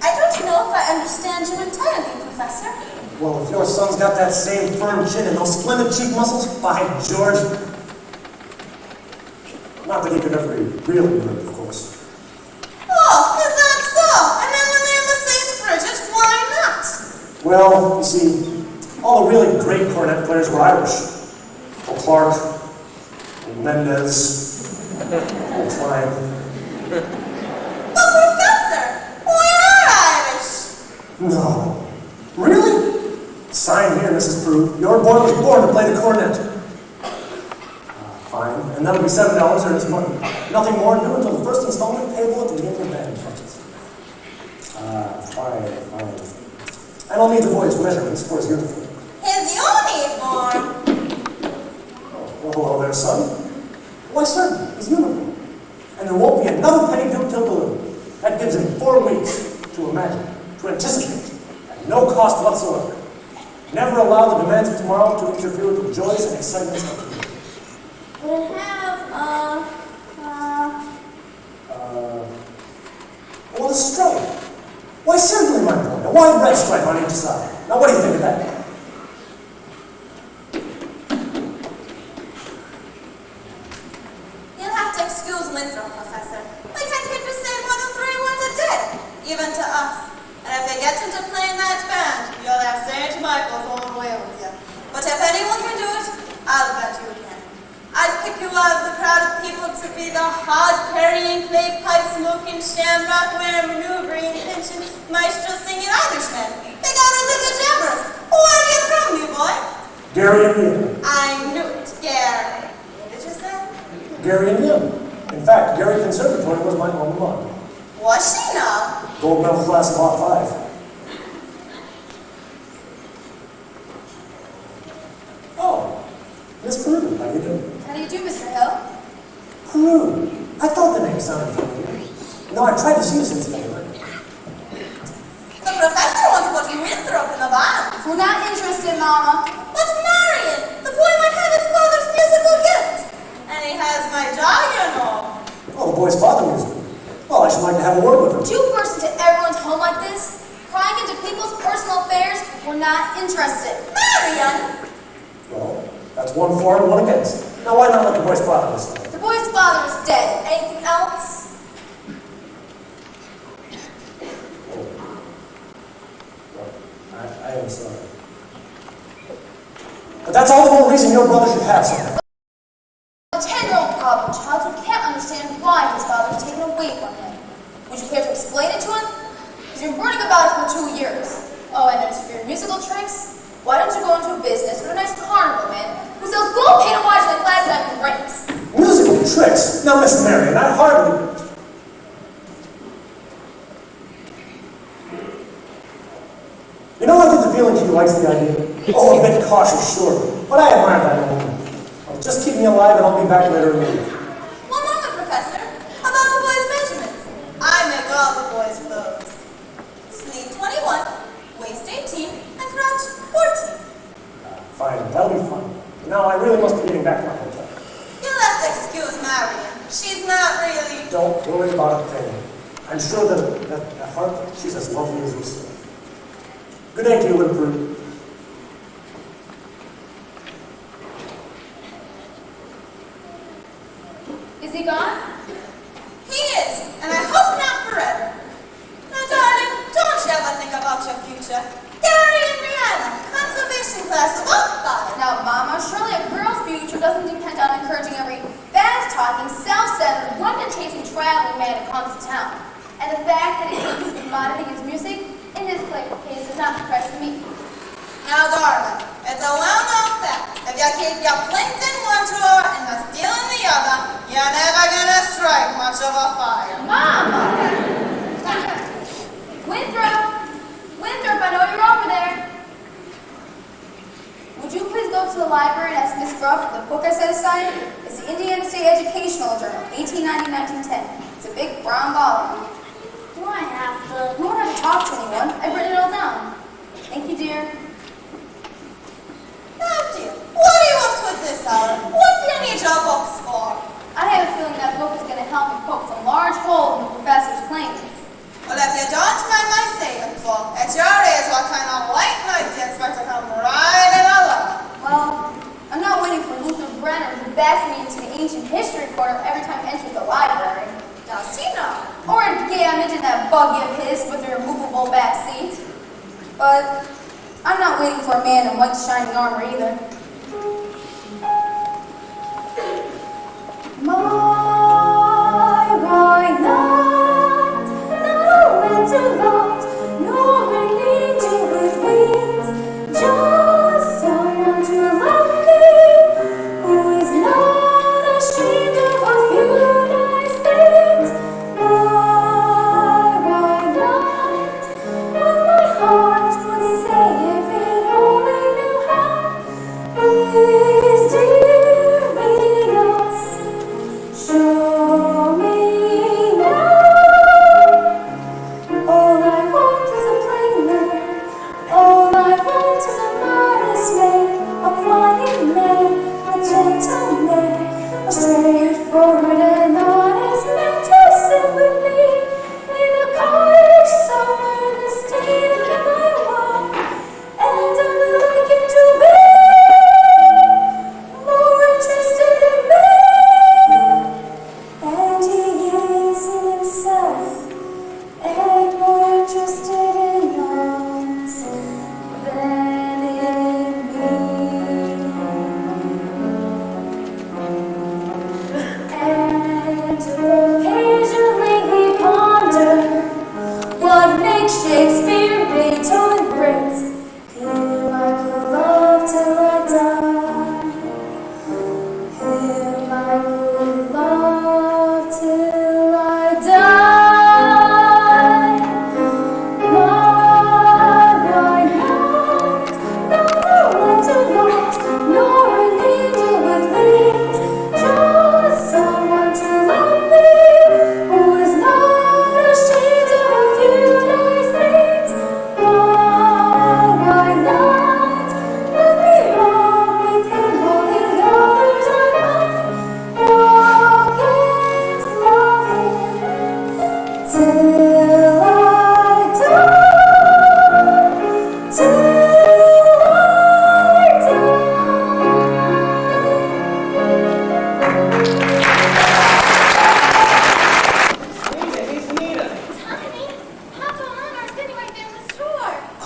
I don't know if I understand you entirely, Professor. Well, if your son's got that same firm chin and those splendid cheek muscles, by George. Not that he could ever be really good, of course. Oh, is that so? And then when they're in the St. Bridget, why not? Well, you see, all the really great cornet players were Irish. Old Clark, old Mendez, old Klein. But Professor, we are Irish. No. Really? Sign here, Mrs. Peru. Your boy was born to play the cornet. Fine. And that'll be $7 earnest money. Nothing more due until the first installment payable at the end of band funds. Fine. And I'll need the boy's measurements for his uniform. His uniform? Oh, well, hello there, son. Why, certainly, his uniform. And there won't be another penny due till delivery. That gives him 4 weeks to imagine, to anticipate, at no cost whatsoever. Never allow the demands of tomorrow to interfere with the joys and excitements of today. Would it have, Well, a stripe. Why, certainly, my boy. A wide red stripe on each side. Now, what do you think of that? You'll have to excuse Winthrop, Professor. We can't get to say more than 3 words a day, even to us. And if they get into playing that band, you'll have St. Michael's all the way with you. But if anyone can do it, I'll bet you can. I'd pick you out of the crowd of people to be the hod-carrying, clay pipe-smoking, shamrock-wearing, maneuvering, pinching, maestro singing Irishman. Big honors in the jabbers. Where are you from, me boy? Gary and Nim. I knew it, Gary. What did you say? Gary and Nim. In fact, Gary Conservatory was my alma mater. Was she now? Gold medal class of Lot 5. Oh, Miss Peru, how you doing? How do you do, Mr. Hill? Peru. I thought the name sounded familiar. No, I've tried to see you since then. The professor wants to put Winthrop in the band. We're not interested, Mama. But Marion, the boy might have his father's musical gift. And he has my jaw, you know. Oh, the boy's father music. Well, I should like to have a word into people's personal affairs, we're not interested. Marion! Well, that's one for and one against. Now, why not let the boy's father listen? The boy's father is dead. Anything else? I am sorry. But that's all the more reason your brother should have something. A 10-year-old problem child who can't understand why his father was taken away from him. Would you care to explain it to him? Because you're brooding about it for 2 years. Oh, and as for your musical tricks, why don't you go into a business with a nice carnival man who sells gold paint watches and glass diamond rings? Musical tricks? Now, Miss Marion, I hardly... You know, I get the feeling she likes the idea. Oh, a bit cautious, sure. But I admire that woman. Well, just keep me alive and I'll be back later in the week. One moment, Professor. About the boys' measurements. I make all the boys' clothes. Sleeve 21, waist 18, and crotch 14. Fine, that'll be fine. Now I really must be getting back to my hotel. You'll have to excuse Marion. She's not really... Don't worry about a thing. I'm sure that at heart, she's as lovely as yourself. Good day to you, Winfrey. Is he gone? He is, and I hope not forever. Now, darling, don't you ever think about your future. Gary and Rihanna, conservation class of all five. Now, Mama, surely a girl's future doesn't depend on encouraging every fast-talking, self-centered, woman-chasing traveling man who comes to town. And the fact that he thinks he's commodity his music, in his case, does not impress me. Now, darling, it's a well-known fact. If you keep your flint in one drawer and the steel in the other, you're never gonna strike much of a fire. Mama! Winthrop! Winthrop, I know you're over there. Would you please go to the library and ask Miss Gruff for the book I set aside? It's the Indiana State Educational Journal, 1890-1910. It's a big brown volume. Do I have to? You won't have to talk to anyone. I've written it all down. Thank you, dear. Now, dear, what are you up to at this hour? What do you need your books for? I have a feeling that book is going to help me poke some large holes in the professor's claims. Well, if you don't mind my saying so, at your age, what kind of white knight do you expect to come right in along? Well, I'm not waiting for Luther Brenner, who backs me into the ancient history corner every time I enter the library. Does he know? Or a gamut in that buggy of his with the removable back seat. But I'm not waiting for a man in white shining armor either. Why not? Not a winter light, nor an angel with wings, just someone to love me, who is not ashamed of a few nice things. Why not? What my heart would say if it only knew how.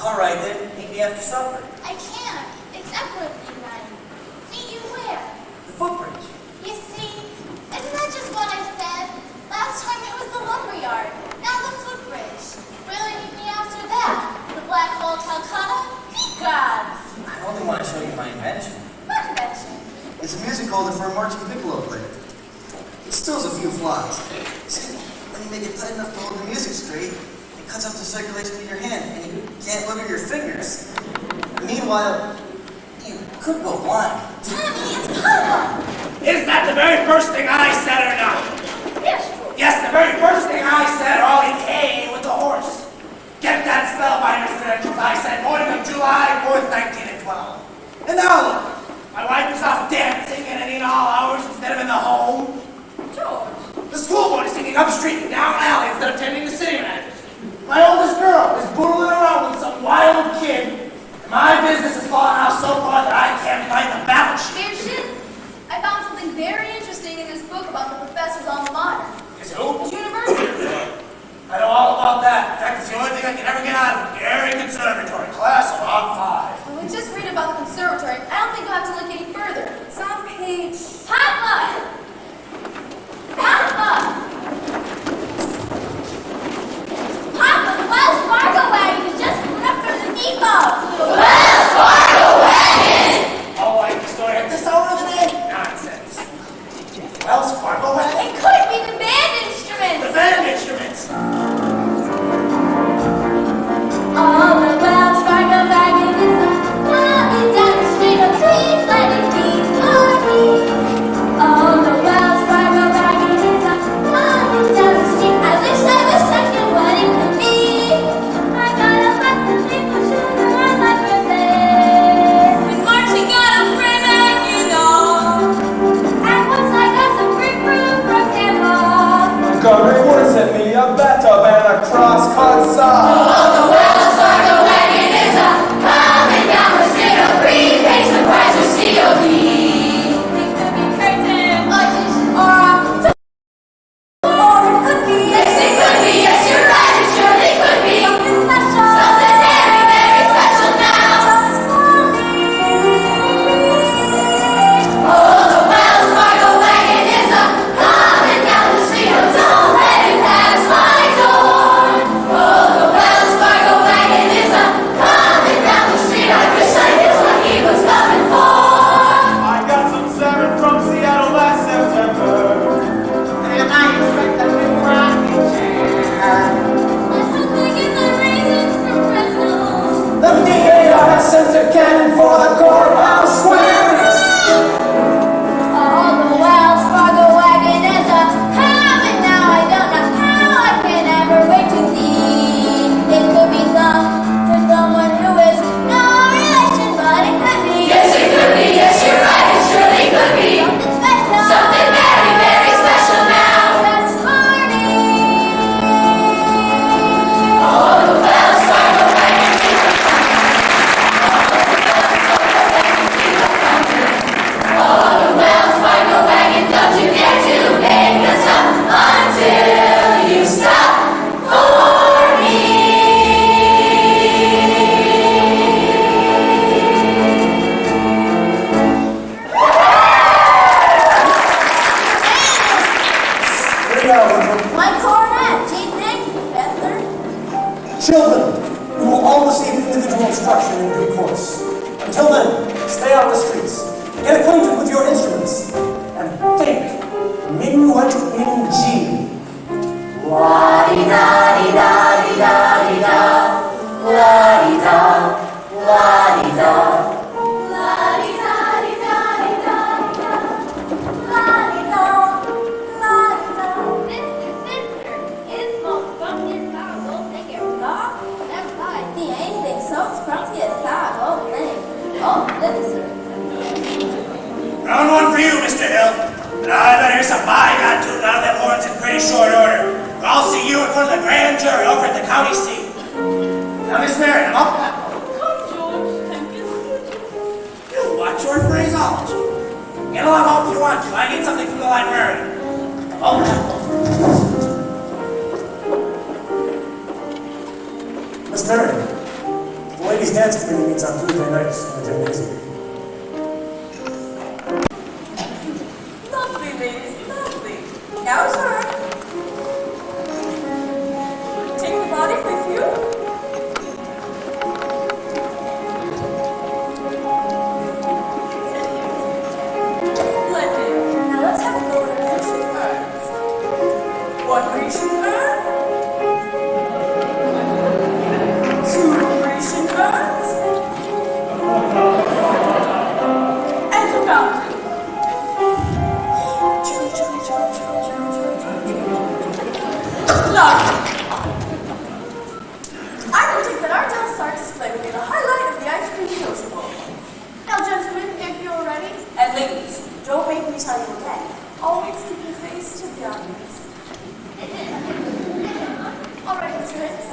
All right then, meet me after supper. I can't. It's equitably night. Meet you where? The footbridge. You see, isn't that just what I said? Last time it was the lumberyard, now the footbridge. Will you meet me after that? The Black Hole Calcutta? Ye gods! I only want to show you my invention. What invention? It's a music holder for a marching piccolo player. It still has a few flaws. See, when you make it tight enough to hold the music straight, it cuts up the circulation in your hand, and you can't look at your fingers. Meanwhile, you could go blind. Tommy, it's Papa! Is that the very first thing I said or not? Yes, Yes, the very first thing I said, or I'll eat with the horse. Get that spellbinder's credentials, I said, morning of July 4th, 1912. And now look, my wife is off dancing and in all hours instead of in the home. George. The school board is singing up street and down alley instead of tending the city managers. My oldest girl is boodling around with some wild kid. And my business has fallen out so far that I can't find the balance sheet. Beershit, I found something very interesting in this book about the professor's alma mater. Is who? His university. I know all about that. In fact, it's the only thing I can ever get out of it. Gary Conservatory, class of about 5. When we just read about the conservatory, I don't think you'll have to look any further. It's on page... Papa! Papa! Papa, the Wells Fargo wagon is just coming up from the depot! The Wells Fargo wagon! Oh, like the story at this hour of the day? Nonsense. Wells Fargo wagon? It could be the band instruments! The band instruments. Oh, the Wells Fargo wagon is coming down the street. Oh, please let it be for me. Oh, the Wells Fargo wagon is coming down the street. I wish I knew what it could be. I got a box of people shooting around my birthday. With marching on a Freeman, you know. And once I got some free fruit from Tampa. Montgomery Ward sent me a bathtub and a cross-cut sock. Oh, the Wells Fargo wagon is coming down the street. A prepaid surprise with COD. It could be curtain, audition, or a... Or it could be... Yes, it could be. Yes, you're right. It surely could be. Something special. Something very, very special now. Just for me. Oh, the Wells Fargo wagon is coming down the street. Oh, don't let it pass my door. Oh, the Wells Fargo wagon is coming down the street. I wish I knew what he was coming for. I got some salmon from Seattle last September. And I expect a new rocking chair. I hope they get the raisins from Fresno. The DA has sent a cannon for the courthouse square. Oh, the Wells Fargo wagon is coming now. I don't know how I can ever wait to see. It could be to someone who is no relation, but it could be. Yes, it could be. Yes, you're right. It surely could be. Something special. Something very, very special now. That's for me. Oh, the Wells Fargo wagon is Oh, the Wells Fargo wagon, don't you dare to make us stop until you stop for me. My coronet. Gee, thank you, Professor. Children, you will all receive individual instruction in due course. Until then, stay out of the streets. Get acquainted with your instruments. And think. Minuet in G. La-di-da-di-da-di-da-di-da. La-di-da. La-di-da. La-di-da-di-da-di-da-di-da. La-di-da. La-di-da. Mister, is most funky as I will take your dog? That's right. The anything so scrumpy as I will think. Oh, that is it. Round one for you, Mr. Hill. But I better hear some by-God tooting out of them horns in pretty short order. Or I'll see you in front of the grand jury over at the county seat. Now, Miss Marion, I'm up. Come, George, and kiss me. You watch your phraseology. Get along home if you want to. I need something from the librarian. Oh, Miss Marion, ladies' dance committee meets on Tuesday nights in the gymnasium. Lovely, ladies, lovely. Now turn. Take the body with you. Splendid. Now let's have a go at our Grecian urns. One Grecian urn. Two Grecian urns. And a fountain. Lovely. I predict that our Del Star display will be the highlight of the ice cream sociable. Now, gentlemen, if you're ready, and ladies, don't make me tell you again. Always keep your face to the audience. All right, Mr. Hicks.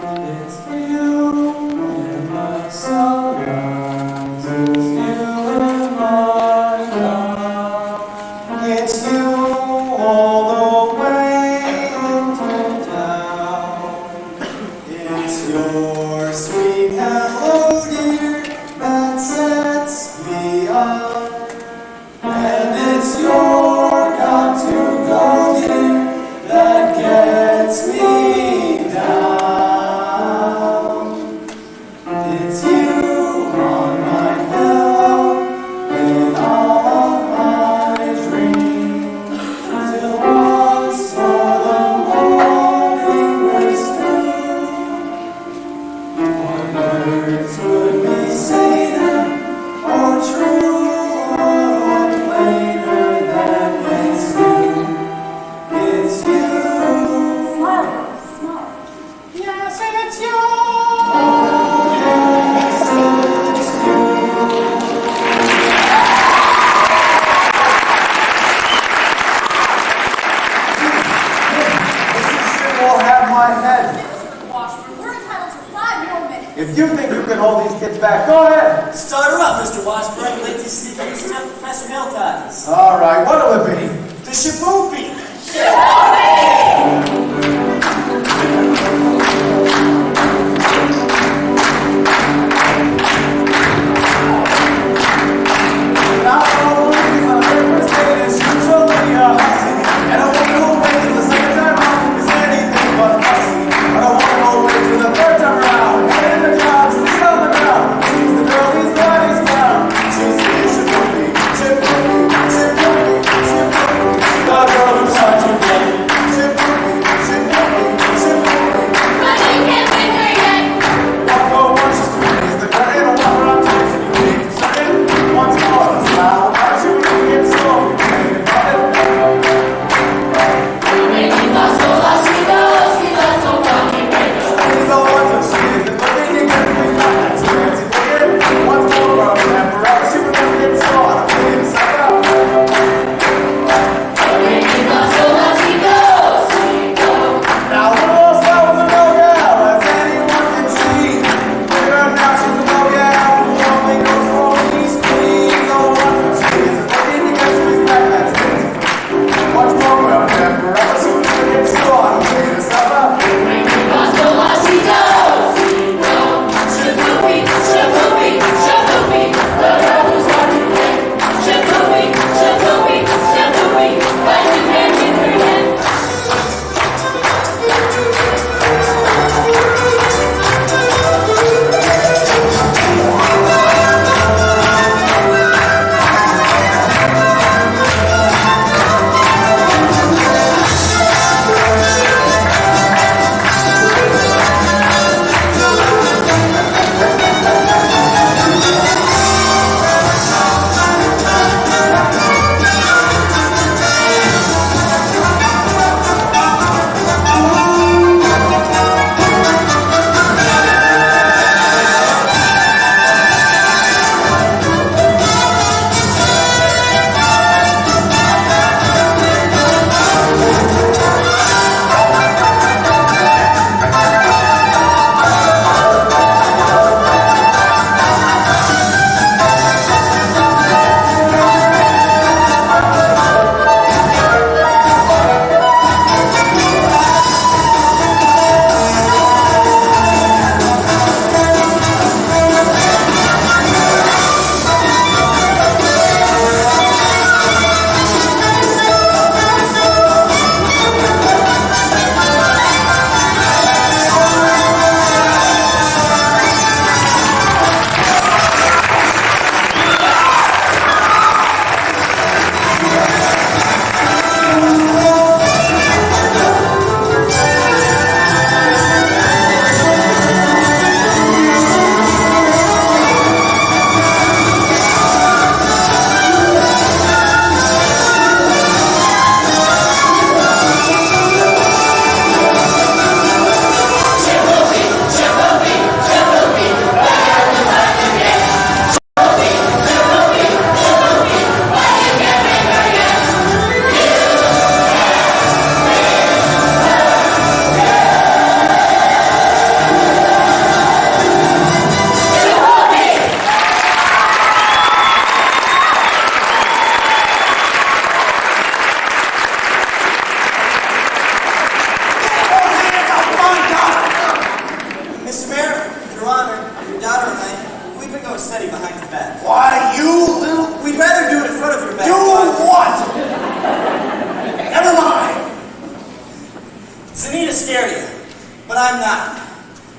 It's you in my sunrise, it's you in my love. It's you all the way into town. It's your sweet hello dear that sets me up. And it's your got to go dear that gets me down. It's you on my pillow with all of my dreams. Till once more the morning breaks through. What words would we say then, or true or plainer than it's you? It's you. Smile, smile. Yes, it's you. Yes, it's you. Will have my head. Mr. Washburn, we're entitled to 5 more minutes. If you think you can hold these kids back, go ahead. Start her up, Mr. Washburn. Late to see you stuff Professor Hill ties. All right, what'll it be? The Shaboopy. Not always on every state is usually a hussy. And I won't go away till the second time round is anything but fussy. But I won't go away till the third time around. Head in the job, sleep on the ground. She's the girl he's got, he's found. She's the Shaboopy, Shaboopy, Shaboopy, Shaboopy. The girl who's hard to get. Shaboopy,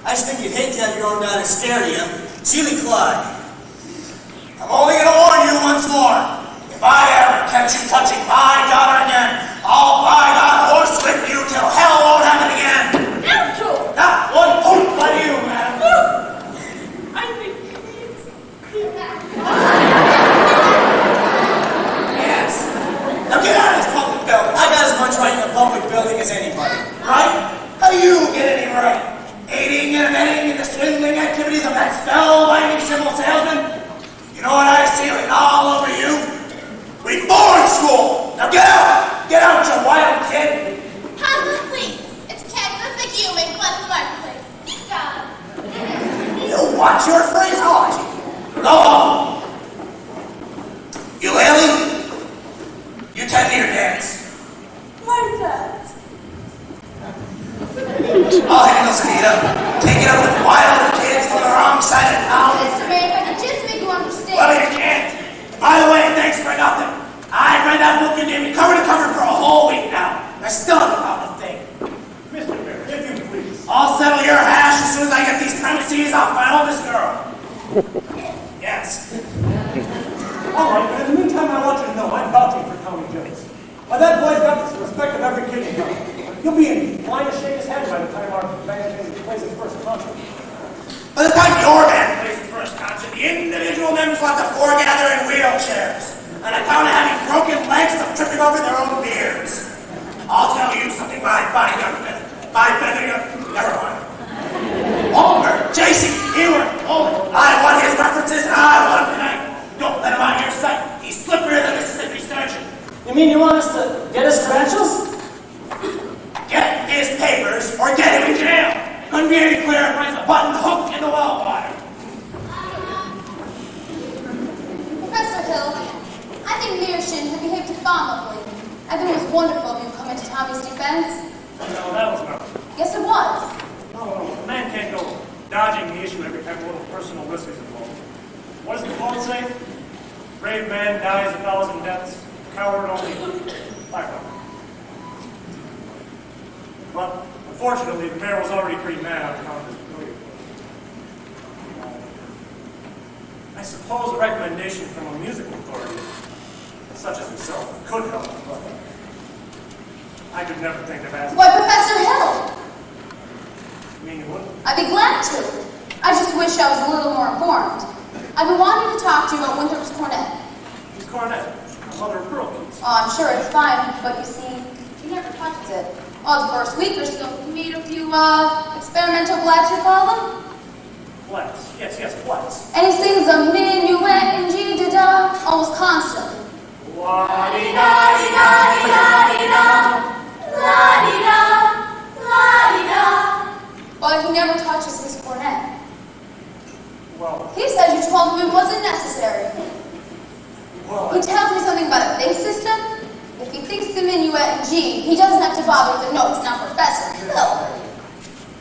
I just think you'd hate to have your own daughter scared of you. Sheely Clyde. I'm only gonna warn you once more. If I ever catch you touching my daughter again, I'll buy that horse whip you till hell won't happen again. Not one hope by you, madam. I think Yes. Now get out of this public building. I got as much right in a public building as anybody. Right? How do you get any right? Aiding and abetting in the swindling activities of that spellbinding symbol salesman? You know what I see written all over you? We board school! Now get out! Get out, you wild kid! Humble, please. It's Kansas like you make fun of the marketplace. God. You watch your phraseology. Go home! Eulalie, you tend to your dance. my dance. I'll handle Anita. Take it up with wild kids from the wrong side of town. Mr. Mayor, if I could just make you understand. Well, you can't. By the way, thanks for nothing. I've read that book you gave me cover to cover for a whole week now. I still haven't found a thing. Mr. Mayor, if you please. I'll settle your hash as soon as I get these premises off my oldest girl. Yes. All right, but in the meantime, I want you to know I'm vouching for Tommy Jones. Why, that boy's got the respect of every kid in town. He'll be in line to shake his hand by the time our band plays its first concert. By the time your band plays its first concert, the individual members will have to foregather in wheelchairs on account of having broken legs from tripping over their own beards. I'll tell you something, my young man. Never mind. Walter, JC, Ewer, Olin. I want his references and I want him tonight. Don't let him out of your sight. He's slipperier than Mississippi Sturgeon. You mean you want us to get his credentials? Get his papers or get him in jail. Couldn't be any clearer if there's a button hooked in the well water. Professor Hill, I think Mayor Shin had behaved abominably. I think it was wonderful of you to come into Tommy's defense. No, that was nothing. Yes, it was. No, a man can't go dodging the issue every time a little personal risk is involved. What does the quote say? Brave man dies 1,000 deaths, coward only 500. But unfortunately, the mayor was already pretty mad on account of his brilliant. I suppose a recommendation from a musical authority, such as yourself, could help, but I could never think of asking. Why, Professor Hill? You mean you wouldn't? I'd be glad to. I just wish I was a little more informed. I've been wanting to talk to you about Winthrop's cornet. He's Cornet, a mother of pearl kids. Oh, I'm sure it's fine, but you see, he never touches it. Oh, the first week or so, he made a few, experimental blacks, you call them? Blacks. Yes, blacks. And he sings a minuet in G-da-da almost constantly. La-di-da-di-da-di-da-di-da. La-di-da. La-di-da. But he never touches his cornet. Well, He says you told him it wasn't necessary. He tells me something about a think system. If he thinks the minuet in G, he doesn't have to bother with the notes, now Professor Hill.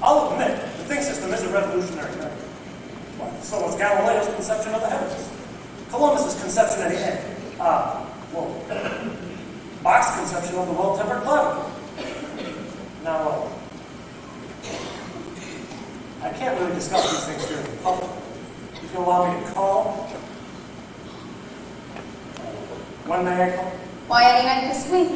I'll admit, the think system is a revolutionary method. Well, so was Galileo's conception of the heavens. Columbus's conception of the egg. Bach's conception of the well-tempered clavicle. Now, I can't really discuss these things here in public. If you allow me to call, when may I call? Why, any night this week?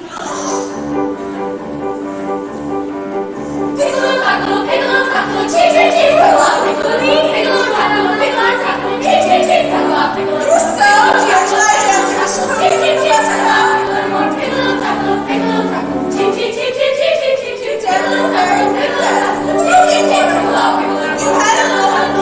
Piccolo, tackle, piccolo, tackle, chee, chee, chee, piccolo, piccolo, piccolo, tackle, piccolo, tackle, chee, chee, chee, piccolo, piccolo. You're so cute. Can I dance with you? Chee, chee, chee, piccolo, piccolo, tackle, piccolo, tackle, chee, chee, chee, chee, chee, chee, chee, chee, piccolo, tackle, piccolo, tackle, chee, chee, chee, piccolo, piccolo. You had a moment.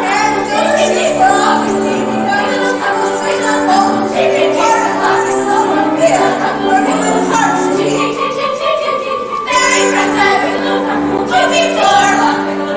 And things were obviously noticed. I was sitting on both. Part of my soul. Here, working with hearts. Chee, chee, chee, chee, chee, chee, chee, Very princess. piccolo, tackle, Moving floor. piccolo,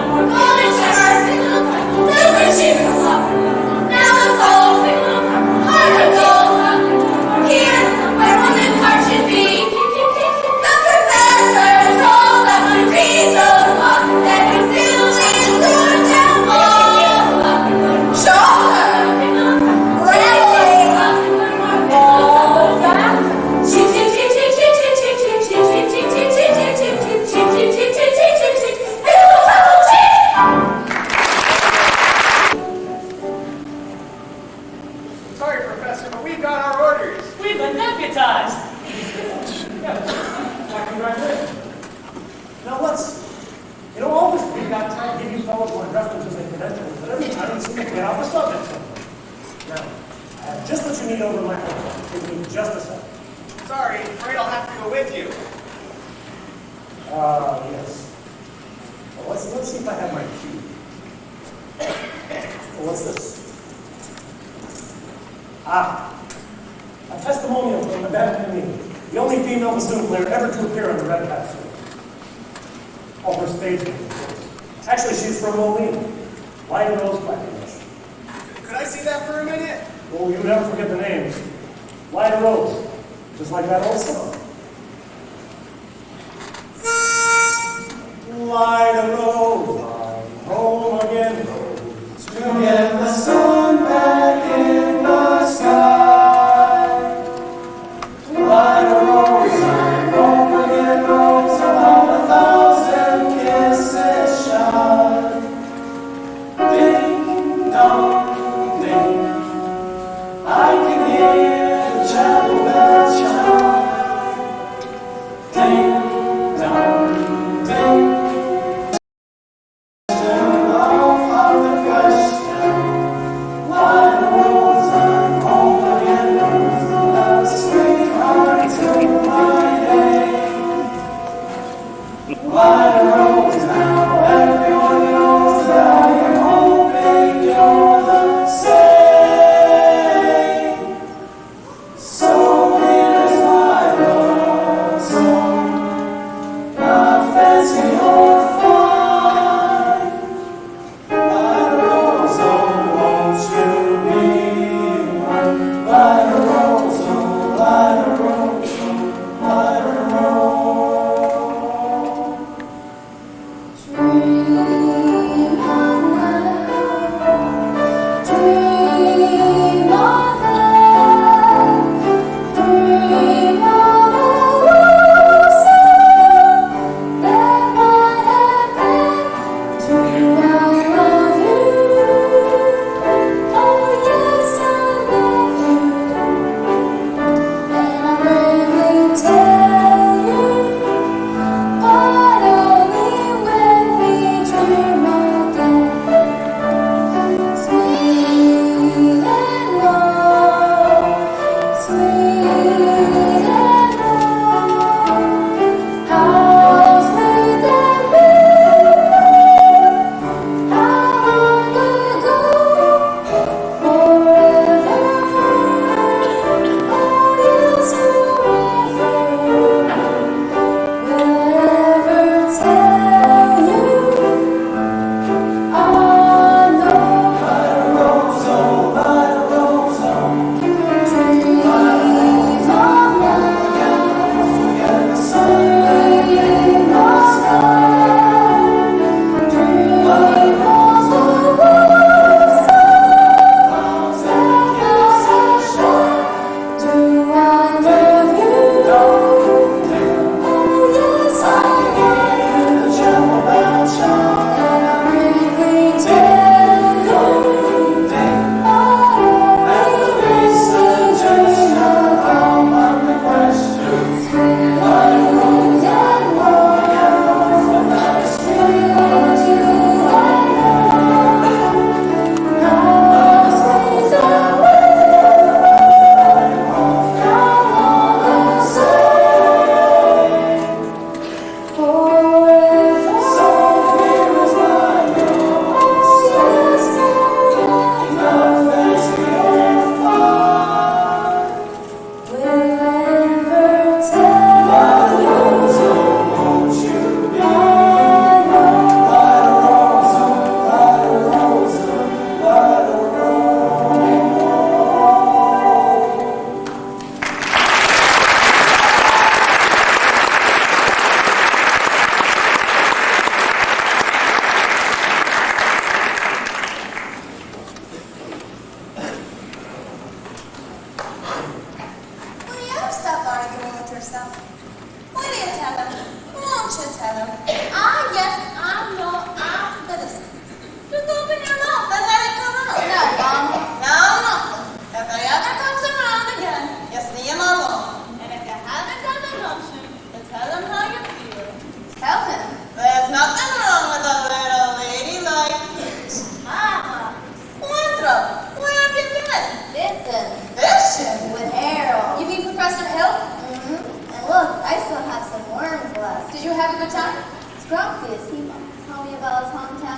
you got time to give you fellows my references and credentials, but every time you seem to get off the subject somewhere. Now, I have just what you need over my head. Give me just a second. Sorry, afraid I'll have to go with you. Yes. Well, let's see if I have my cue. Well, what's this? Ah, a testimonial from Madame Camille, the only female bassoon player ever to appear on the Red Hat Show. Oh, her stage name, of course. Actually, she's from Molina. Lion Rose Clackamas. Could I see that for a minute? Oh, you never forget the name. Lion Rose. Just like that old song. Light a rose, I'm home again, rose, to get the sun back in the sky. Light a rose, I'm home again, rose, about 1,000 kisses shy. Ding dong ding, I can hear the chapel bells chime. Ding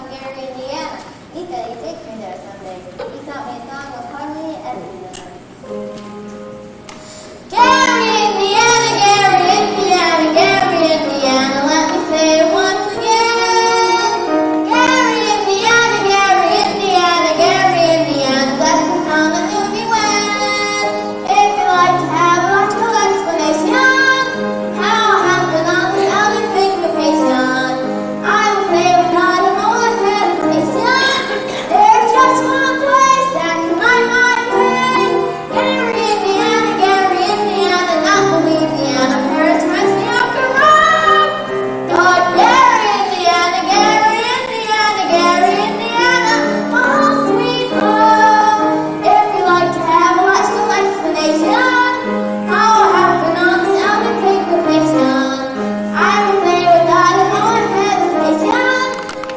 Gary, Indiana. He said he'd take me there someday. He taught me a song with hardly everything. Gary, Indiana, Gary, Indiana, Gary, Indiana. Let me say it once again. Gary, Indiana, Gary, Indiana, Gary, Indiana. That's the song that knew me when. If you like to have a logical explanation, how happened on the other syncopation, I will say without a moment's hesitation. There's just one place that can light my pain. Gary, Indiana, Gary, Indiana, not Louisiana, Paris, French, New York, or Rome. But Gary, Indiana, Gary, Indiana, Gary, Indiana, my home sweet home. If you like to have a logical explanation, how happened on the sound of syncopation, I will say without a moment's hesitation.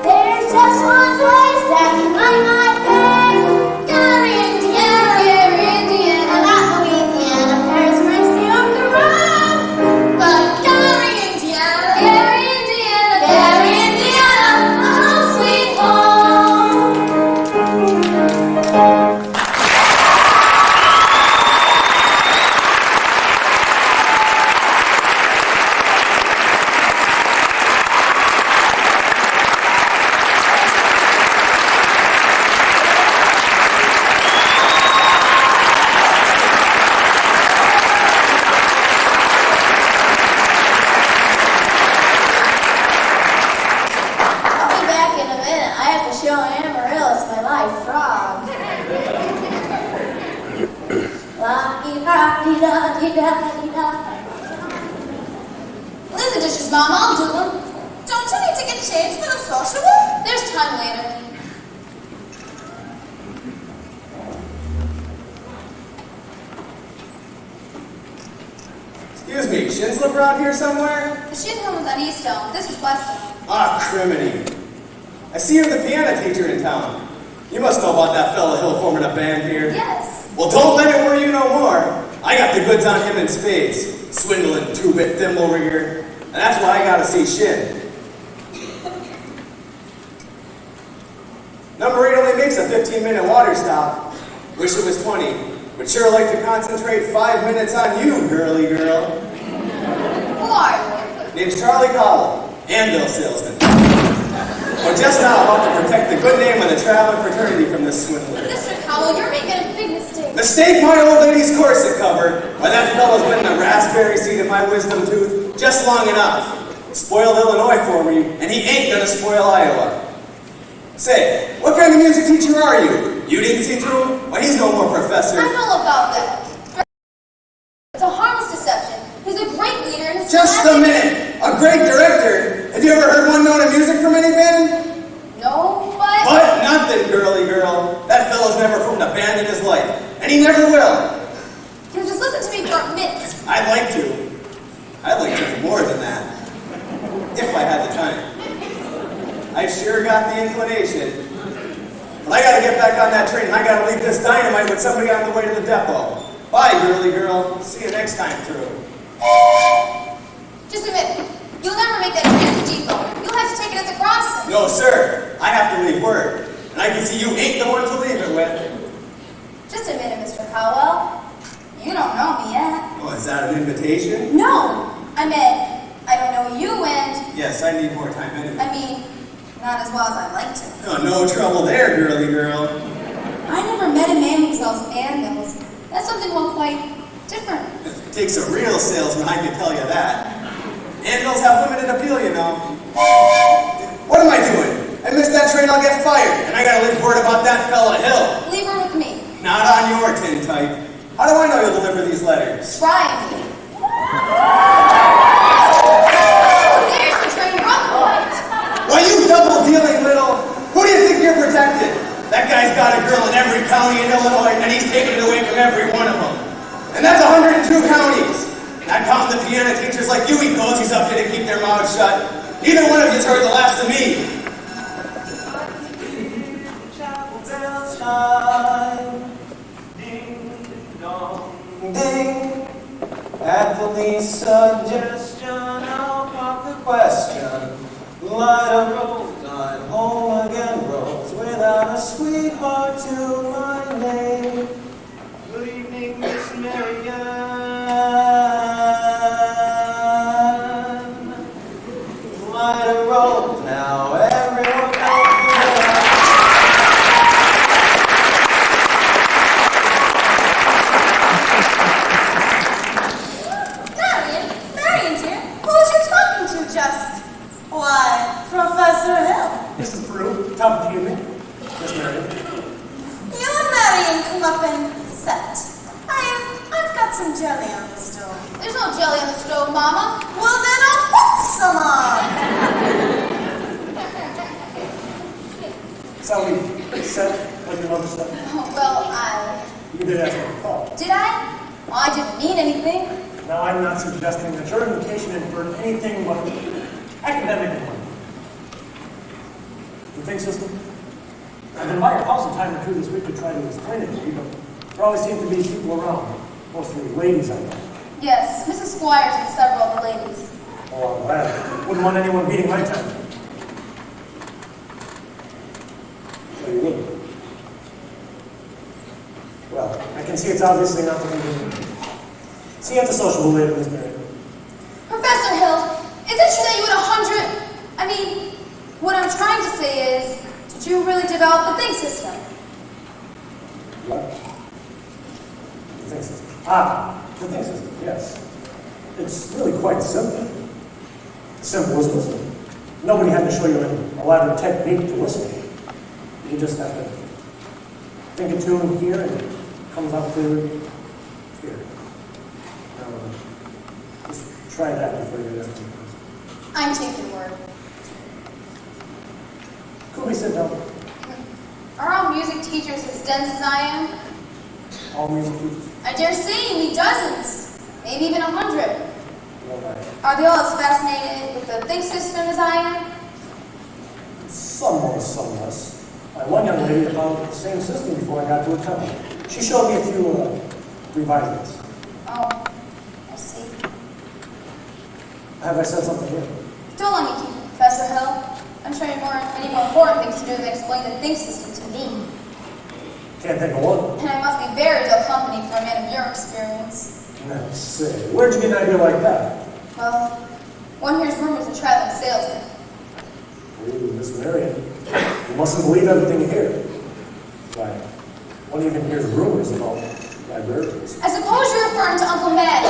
There's just one place that can light my pain. Gary, Indiana, Gary, Indiana, not Louisiana, Paris, French, New York, or Rome. But Gary, Indiana, Gary, Indiana, Gary, Indiana, my home sweet home. I'll be back in a minute. I have to show Amaryllis my live frog. La-dee-da-dee-da-dee-da-dee-da. Leave the dishes, Mom. I'll do them. Don't you need to get changed for the sociable? There's time later. Excuse me, Shinsler around here somewhere? The shin home was on East Elm. This was West Elm. Ah, criminy. I see you're the piano teacher in town. You must know about that fella Hill forming a band here. Yes. Well, don't let it worry you no more. I got the goods on him in spades. Swindling two-bit thimble rigger. And that's why I gotta see Shin. Number 8 only makes a 15-minute water stop. Wish it was 20. Would sure like to concentrate 5 minutes on you, girly girl. Who are you? Name's Charlie Cowell, anvil salesman. But just now about to protect the good name of the traveling fraternity from this swindler. Mr. Cowell, you're making a big mistake. Mistake my old lady's corset cover. Why, that fella's been the raspberry seed in my wisdom tooth just long enough. Spoiled Illinois for me, and he ain't gonna spoil Iowa. Say, what kind of music teacher are you? You didn't see through him? Why, he's no more professor. I know about that. It's a harmless deception. He's a great leader and his Just a minute. A great director. Have you ever heard one note of music from any band? No, but... But nothing, girly girl. That fellow's never formed a band in his life. And he never will. You just listen to me for a minute. I'd like to. I'd like to do more than that. If I had the time. I sure got the inclination. But I gotta get back on that train and I gotta leave this dynamite with somebody on the way to the depot. Bye, girly girl. See you next time through. Just a minute. You'll never make that train to depot. You'll have to take it at the crossing. No, sir. I have to leave word. And I can see you ain't the one to leave it with. Just a minute, Mr. Howell. You don't know me yet. Oh, is that an invitation? No! I meant, I don't know you and, Yes, I need more time anyway. I mean, not as well as I'd like to. Oh, no trouble there, girly girl. I never met a man who sells anvils. That's something well quite different. It takes a real salesman, I can tell you that. Anvils have limited appeal, you know. What am I doing? I missed that train, I'll get fired. And I gotta leave word about that fella Hill. Leave her with me. Not on your tin type. How do I know you'll deliver these letters? Try me. There's the train run point. Why, you double-dealing little... Who do you think you're protecting? That guy's got a girl in every county in Illinois, and he's taking it away from every one of them. And that's 102 counties. Not counting the piano teachers like you he cozies up to keep their mouths shut. Neither one of you's heard the last of me. Chapel bells chime, ding dong ding. At the least suggestion, I'll pop the question. Light a road, I'm home again. sweetheart to my name. Good evening, Miss Marianne. Light a roll now, everyone knows. Marion's here. Who was you talking to just? Why, Professor Hill. This is Brew, top of the evening. Miss Marion. You and Marion come up and set. I've got some jelly on the stove. There's no jelly on the stove, Mama. Well, then I'll put some on. Sally, set, like your mother said. Oh, well, You did ask me to call. did I? Well, I didn't mean anything. Now, I'm not suggesting that your invitation inferred anything but academic one. The think system? I've been by your house a time or two this week to try to explain it to you, but there always seem to be people around. Mostly ladies, I know. Yes, Mrs. Squires and several of the ladies. Oh, I'm glad. Wouldn't want anyone beating my time. So you wouldn't? Well, I can see it's obviously not the convenient. See you at the sociable later, Miss Mary. Professor Hill, is it true that you had 100? I mean, what I'm trying to say is, did you really develop the think system? What? The think system. Ah, the think system, yes. It's really quite simple. Simple as listening. Nobody had to show you an elaborate technique to listen. You just have to think a tune here and it comes out clear here. Just try that before you ask me. I'm taking your word. Could we sit down? Are all music teachers as dense as I am? All music teachers? I dare say you meet dozens, maybe even 100. No, right. Are they all as fascinated with the think system as I am? Some more, some less. One young lady found the same system before I got to a town. She showed me a few revisions. Oh, I see. Have I said something here? Don't let me keep it, Professor Hill. I'm sure you have many more important things to do than explain the think system to me. Can't think of one. And I must be very dull company for a man of your experience. Now, say, where'd you get an idea like that? Well, one hears rumors of traveling salesmen. Ooh, Miss Marion, you mustn't believe everything you hear. Why, one even hears rumors about librarians. I suppose you're referring to Uncle Matt.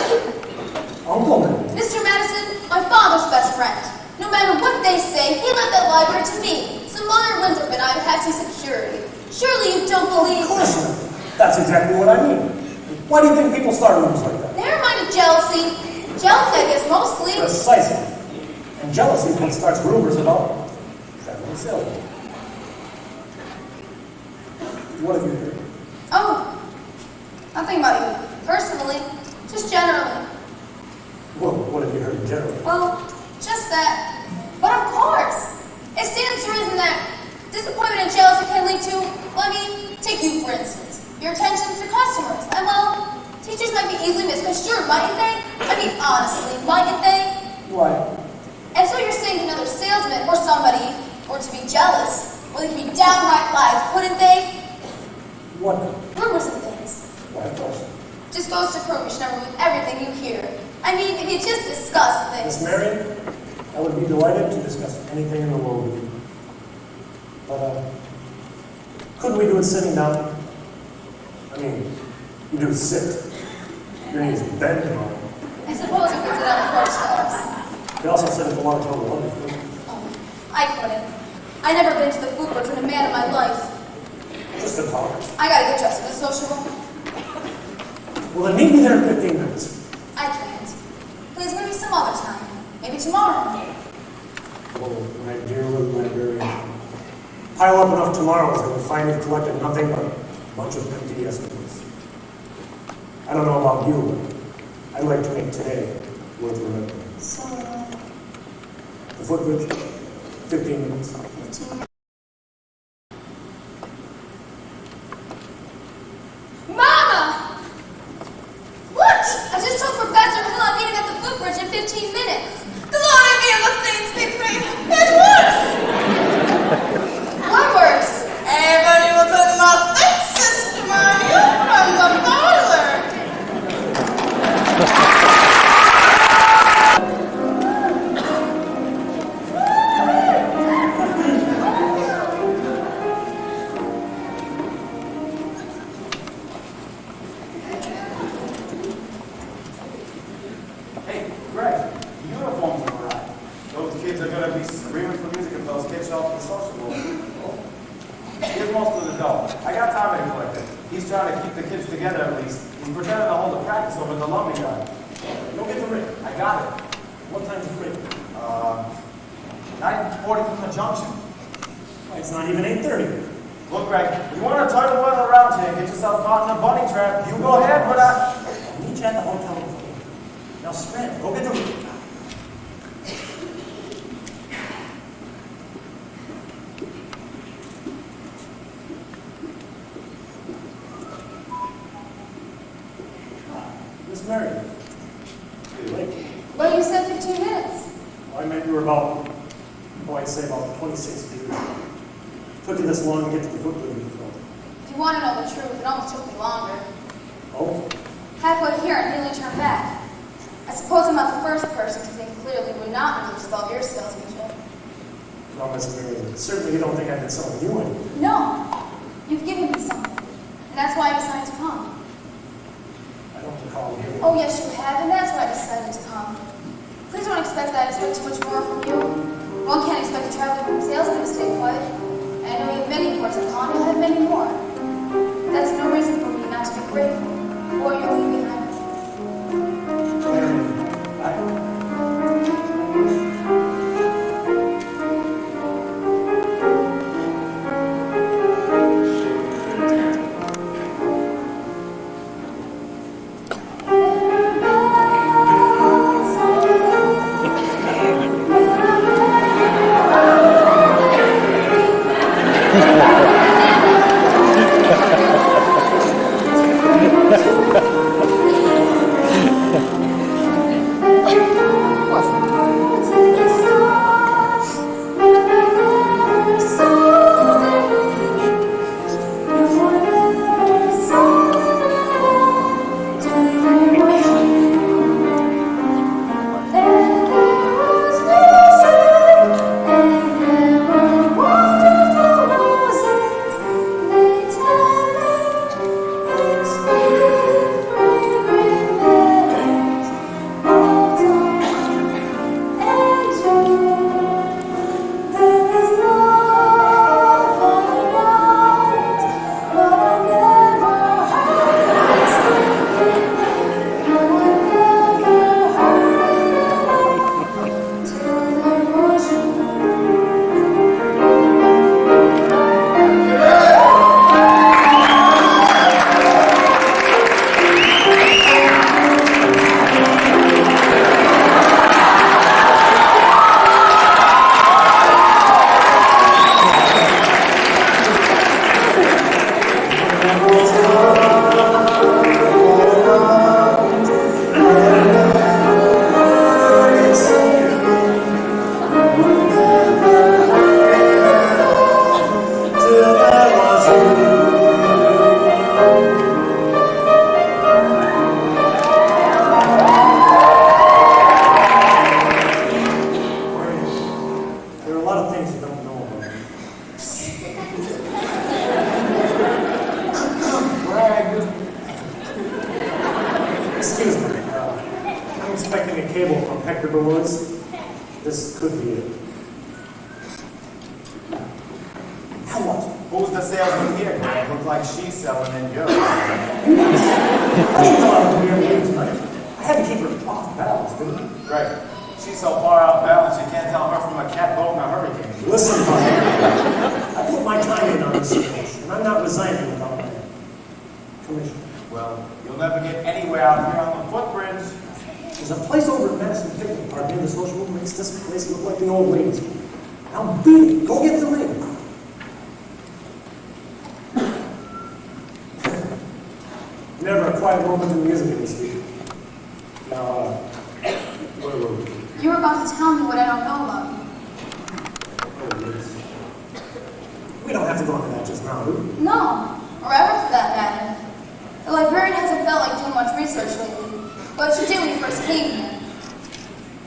Uncle Man? Mr. Madison, my father's best friend. No matter what they say, he left that library to me. So Mother Winthrop and I have had some security. Surely you don't believe... Of course not. That's exactly what I mean. Why do you think people start rumors like that? Never mind the jealousy. Jealousy, I guess, mostly... Precisely. And jealousy is what starts rumors about traveling salesmen. What have you heard? Oh, nothing about you personally, just generally. Well, what have you heard in general? Well, just that. But of course, it stands to reason that disappointment and jealousy can lead to, well, I mean, take you for instance, your attention to customers. And well, teachers might be easily misconstrued, mightn't they? I mean, honestly, mightn't they? Why? And so you're saying another salesman or somebody, or to be jealous, well, they could be downright lies, couldn't they? What? Rumors and things. Why, of course. Just goes to prove you should never believe everything you hear. I mean, if you just discuss things. Miss Marion, I would be delighted to discuss anything in the world with you. But, couldn't we do it sitting down? I mean, you do sit. Your knees bend and all. I suppose you could sit on the porch steps. They also said it's a lot of trouble to love you. Oh, I couldn't. I never been to the food court with a man in my life. Just to talk. I gotta get dressed for the social room. Well, then meet me there in 15 minutes. I can't. Please, maybe some other time. Maybe tomorrow. Oh, my dear little librarian. Pile up enough tomorrow is going to find you've collected nothing but a bunch of empty estimates. I don't know about you, but I'd like to make today worth remembering. So, The footbridge, 15 minutes. 15. Mama! What? I just told Professor Hill I'm meeting at the footbridge in 15 minutes. Glory be in the saints be praised. It works! What works? Everybody go. I got Tommy like that. He's trying to keep the kids together at least. He's pretending to hold a practice over the lumber yard. Go get the ring. I got it. What time's the ring? 9:40 from the junction. It's not even 8:30. Look, Greg, you want to turn the weather around here and get yourself caught in a bunny trap, you go ahead, but I'll meet you at the hotel. Now, Scram, go get the ring. Miss Mary. You're late. Well, you said 15 minutes. I meant you were about, I'd say about 26 feet. Took you this long to get to the footbridge before. If you want to know the truth, it almost took me longer. Oh? Halfway here, I nearly turned back. I suppose I'm not the first person to think clearly would not under the spell of your salesmanship. Well, Miss Mary, certainly you don't think I've been selling you anything. No, you've given me something, and that's why I decided to come. I don't recall you. Oh, yes, you have, and that's why I decided to come. Please don't expect that I expect too much more from you. One can't expect a traveling salesman to stay put. And I know you have many ports upon, you'll have many more. That's no reason for me not to be grateful for your leave behind me. This could be it. Now what? Who's the salesman here? It looks like she's selling in Europe. I didn't know I was here late tonight. I had to keep her off balance, didn't I? Right. She's so far out balance you can't tell her from a catboat in a hurricane. Listen, buddy. I put my time in on this situation, and I'm not resigning without my commission. Well, you'll never get anywhere out here on the footbridge. There's a place over at Madison Picnic Park near the social room makes this place look like the old ladies' home. Now beat it. Go get the ring. Never a quiet moment in the music industry. Now, where were we? You were about to tell me what I don't know about you. Oh, yes. We don't have to go into that just now, do we? No, or ever for that matter. The librarian hasn't felt like doing much research lately. But she did when you first came here.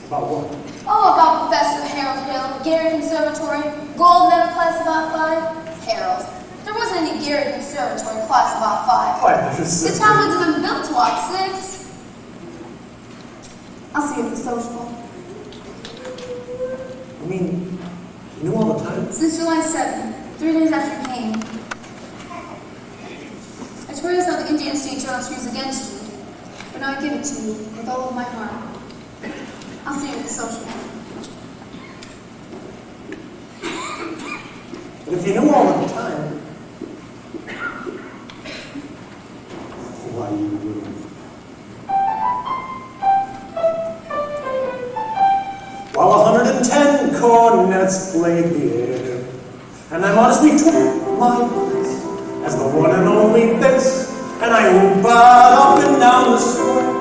About what? Oh, about Professor Harold Hill, Gary Conservatory, gold medal class of '05. Harold. There wasn't any Gary Conservatory class of '05. Why, there's The town wasn't even built till '06. I'll see you at the social. I mean, you knew all the time? Since July 7th, 3 days after you came. dance teacher I used against you, but now I give it to you with all of my heart. I'll see you at the social. But if you knew all of the time, why you wouldn't. While 110 cornets played the air, and I modestly took my place as the one and only bass, and I oompa up and down the square.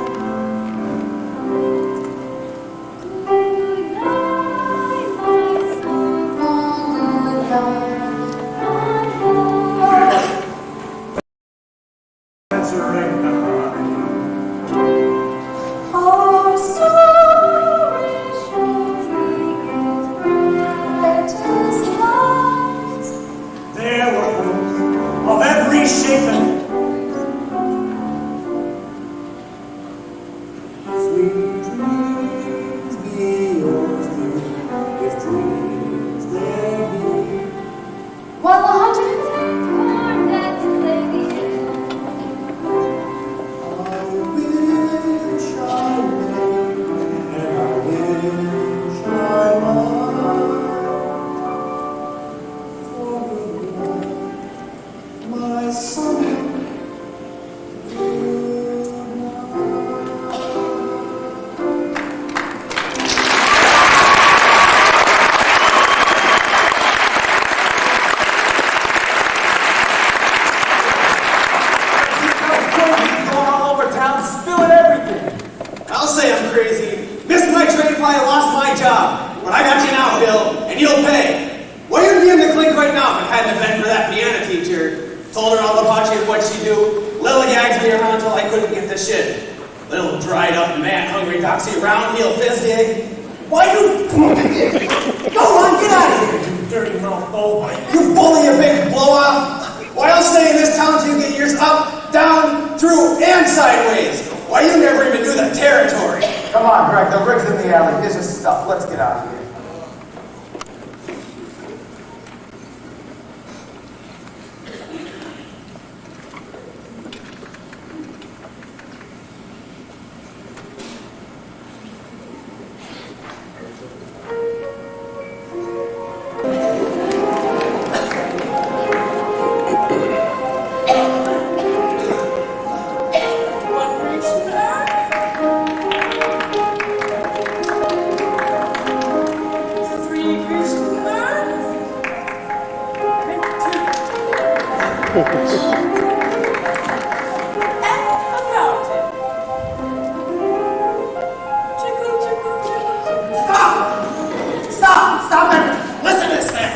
Our story shows letters lies. There were homes of every shape and sweet dreams be yours, dear, if dreams there be. While 110 cornets play the air. I wish I may, and I wish I might. For my son, Going all over town, spilling everything. I'll say I'm crazy. Missed my train flight, lost my job. But I got you now, Bill, and you'll pay. Well, you'd be in the clink right now if it hadn't been for that piano teacher. Told her all about you and what she do. Lilligags me around till I couldn't get the shit. Little dried up, mad, hungry doxy, round heel fizdig. Why you... Go on, get out of here, you dirty mouth boy. You bully, you big blow-off. Why I'll stay in this town till you get yours up, down, through, and sideways. Why you never even do the territory. Come on, Greg, the rig's in the alley. Here's your stuff. Let's get out of here. Stop it! Listen to this man!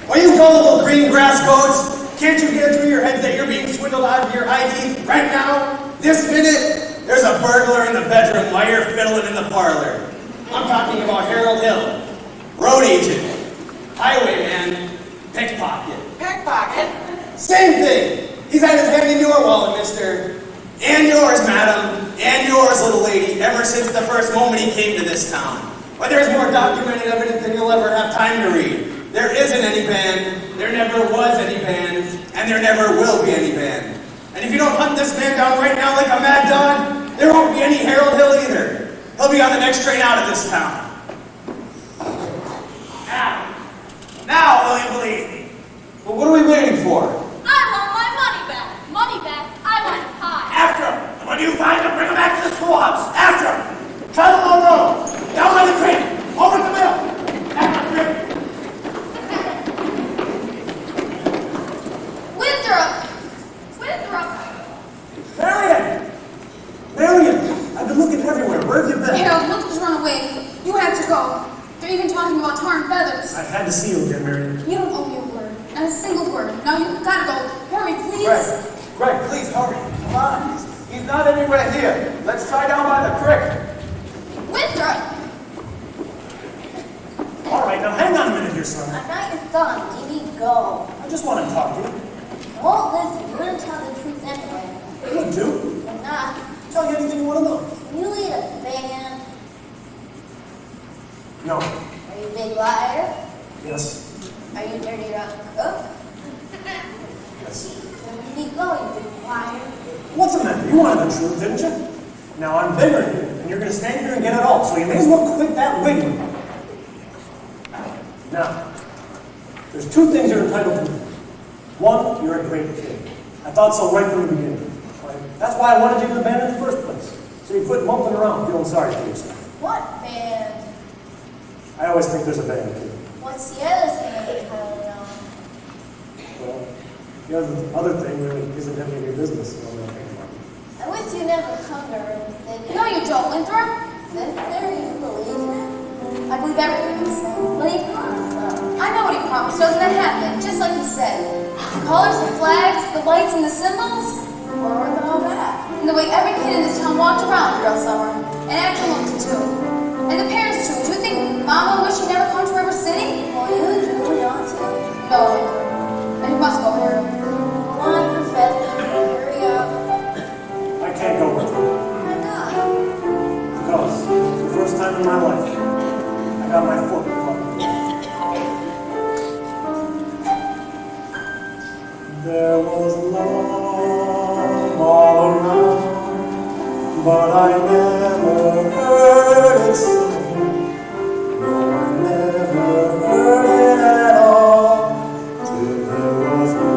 Well, you gullible green grass coats, can't you get it through your heads that you're being swindled out of your eye teeth right now? This minute, there's a burglar in the bedroom while you're fiddling in the parlor. I'm talking about Harold Hill, road agent, highwayman, pickpocket. Pickpocket? Same thing! He's had his hand in your wallet, mister. And yours, madam. And yours, little lady, ever since the first moment he came to this town. But there's more documented evidence than you'll ever have time to read. There isn't any band, there never was any band, and there never will be any band. And if you don't hunt this man down right now like a mad dog, there won't be any Harold Hill either. He'll be on the next train out of this town. Now will you believe me? Well, what are we waiting for? I want my money back. Money back. I want pie. After him. And when you find him, bring him back to the schoolhouse. After him. Try the long road. Down by the train. Over the mill. Back up here. Winthrop! Winthrop! Marion, I've been looking everywhere. Where have you been? Harold, look who's run away. You have to go. They're even talking about tar and feathers. I had to see you again, Marion. You don't owe me a word. Not a single word. Now you gotta go. Hurry, please. Greg, please hurry. Come on. He's not anywhere here. Let's try down by the creek. Winthrop! All right, now hang on a minute here, son. I'm not your thumb. You need to go. I just want to talk to you. Well, listen, you're going to tell the truth anyway. You do? You're not. Tell you anything you want to know. Can you lead a band? No. Are you a big liar? Yes. Are you a dirty rotten cook? Where did he go, you big liar? What's the matter? You wanted the truth, didn't you? Now I'm bigger than you, and you're going to stand here and get it all, so you may as well quit that wiggling. Now, there's two things you're entitled to. One, you're a great kid. I thought so right from the beginning. That's why I wanted you in the band in the first place. So you quit mumping around feeling sorry for yourself. What band? I always think there's a band kid. What's the other thing that you're calling on? Well, the other thing really isn't any of your business. So I'm not thinking about it. I wish you never come to Earth. No, you don't, Winthrop. There you believe. I believe everything you say. What do you promise? I know what he promised. Doesn't that happen? Just like he said. The colors, the flags, the lights, and the symbols. We're worth all that. And the way every kid in this town walked around here all summer. And actually looked too. And the parents too. Do you think Mama wished she'd never come to River City? Well, you do, don't you? No, Winthrop. And you must go here. Come on, Professor. Hurry up. I can't go with you. Why not? Because for the first time in my life, I got my foot caught. There was love all around, but I never heard it sing. No, I never heard it at all, till there was you.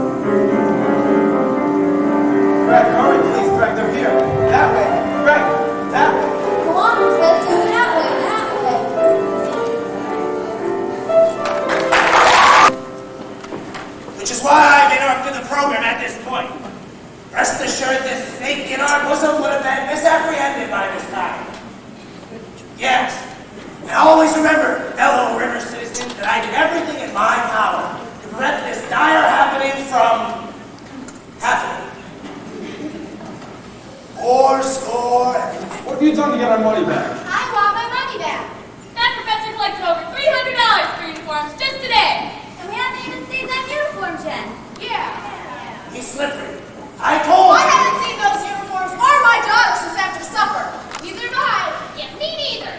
Greg, hurry, please, Greg, they're here. That way. Greg, that way. Come on, Fred, do it that way, that way. Which is why I've interrupted the program at this point. Rest assured this snake in our bosom would have been misapprehended by this time. Yes, and always remember, fellow river citizens, that I did everything in my power to prevent this dire happening from happening. What have you done to get our money back? I want my money back. That professor collected over $300 for uniforms just today. And we haven't even seen them uniforms yet. Yeah. He's slippery. I told I you. haven't seen those uniforms or my daughter since after supper. Neither have I. Yeah, me neither.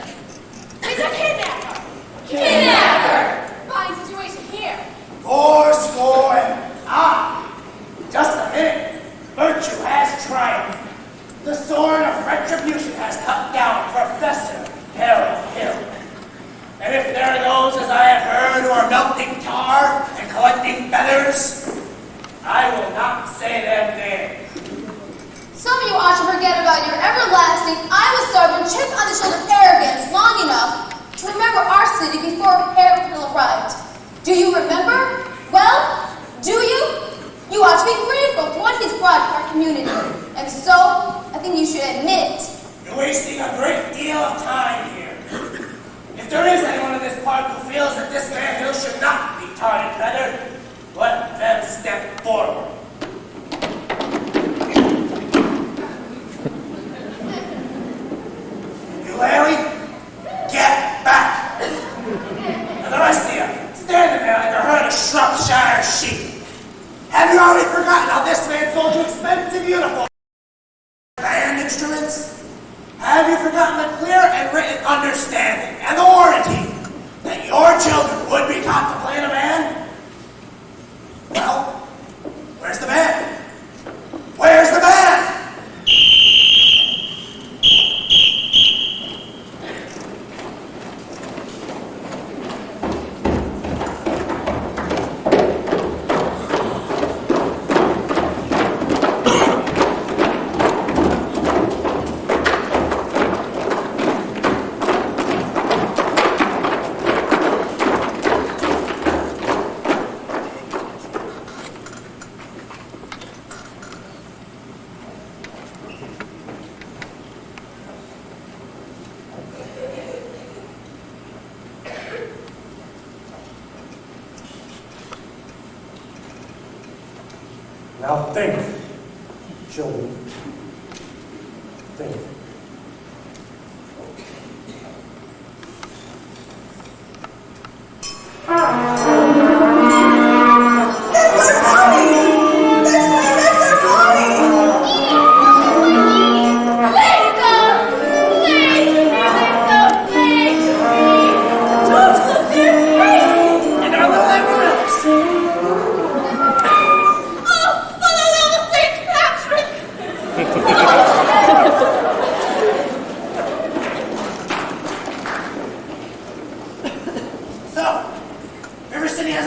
He's a kidnapper. Kidnapper. Fine situation here. Fourscore and just a minute. Virtue has triumphed. The sword of retribution has cut down Professor Harold Hill. And if there are those, as I have heard, who are melting tar and collecting feathers, I will not say their name. Some of you ought to forget about your everlasting, Iowa-starving, chip-on-the-shoulder arrogance long enough to remember our city before Harold Hill arrived. Do you remember? Well, do you? You ought to be grateful for what he's brought to our community. And so, I think you should admit it. You're wasting a great deal of time here. If there is anyone in this park who feels that this man Hill should not be tarred and feathered, let them step forward. You, Larry, get back. And the rest of you, standing there like a herd of Shropshire sheep. Have you already forgotten how this man sold you expensive uniforms? Band instruments? Have you forgotten the clear and written understanding and the warranty that your children would be taught to play in a band? Well, where's the band? Where's the band? Now think, children. Think. And our little Amarillis.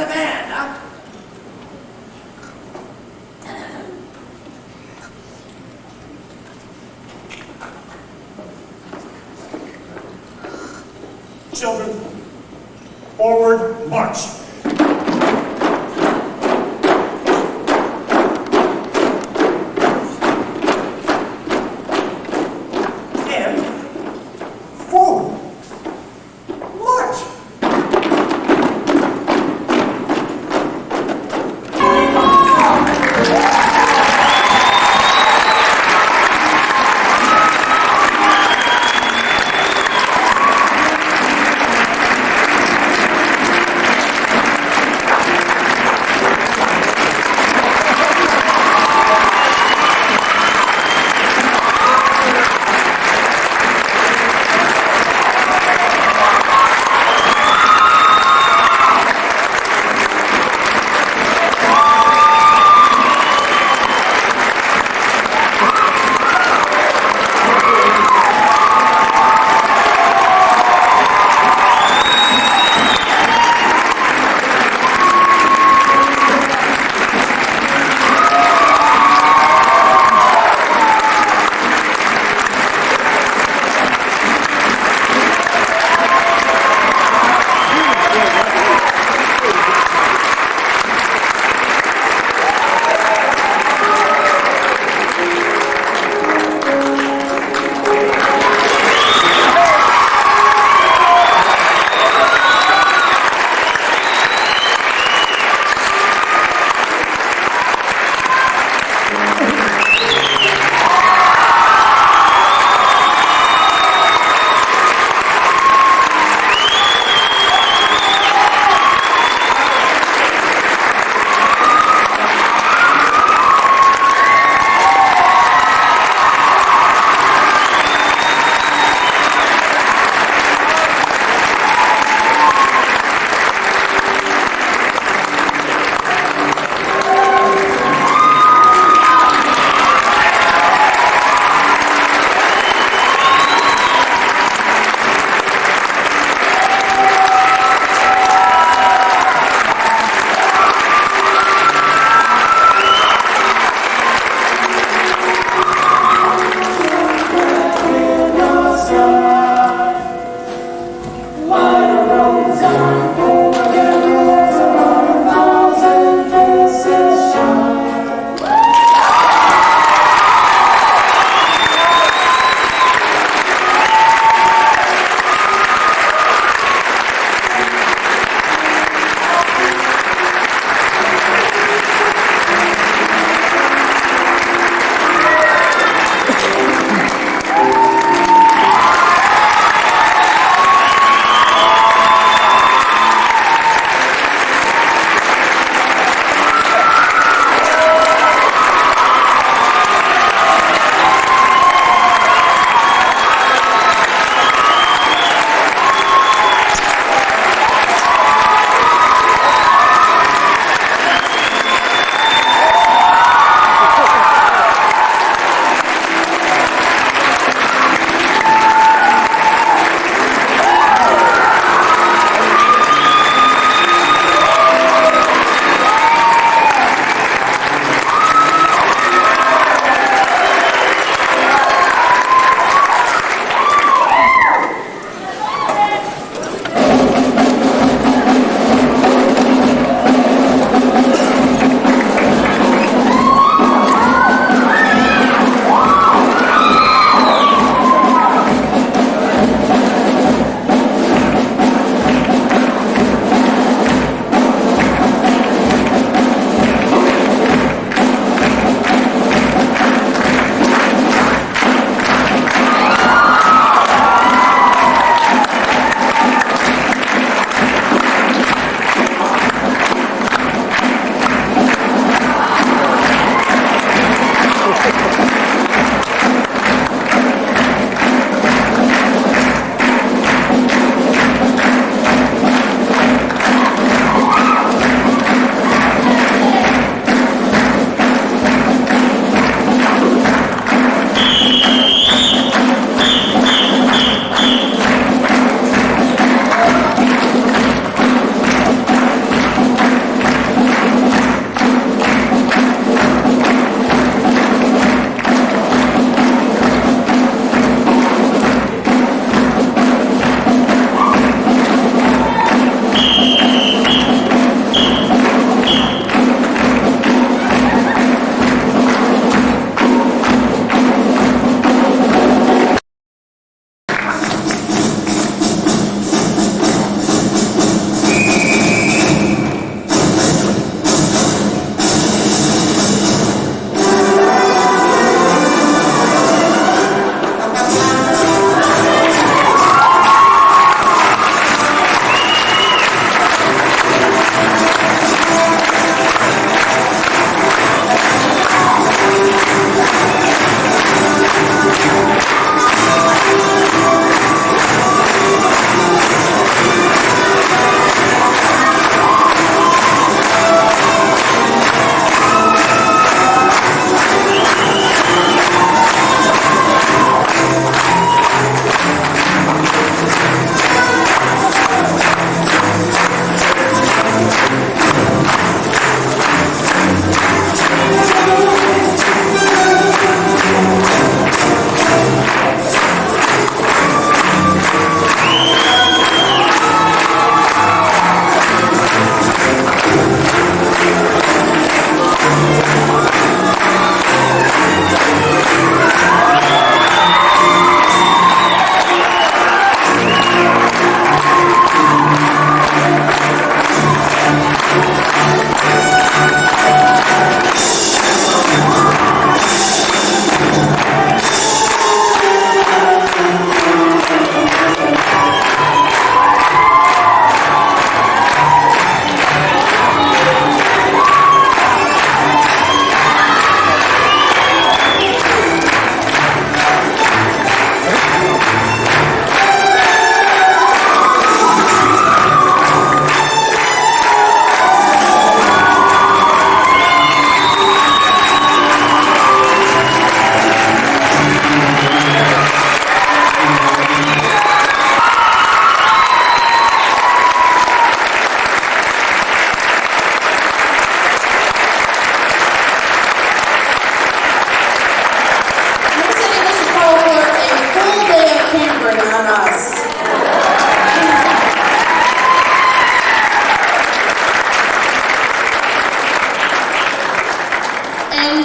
band, huh? Children, forward, march. And forward, march.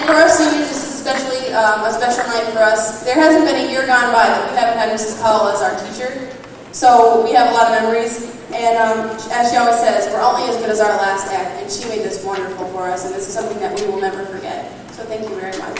for us seniors, this is especially a special night for us. There hasn't been a year gone by that we haven't had Mrs. Cowell as our teacher. So we have a lot of memories. And as she always says, we're only as good as our last act. And she made this wonderful for us. And this is something that we will never forget. So thank you very much.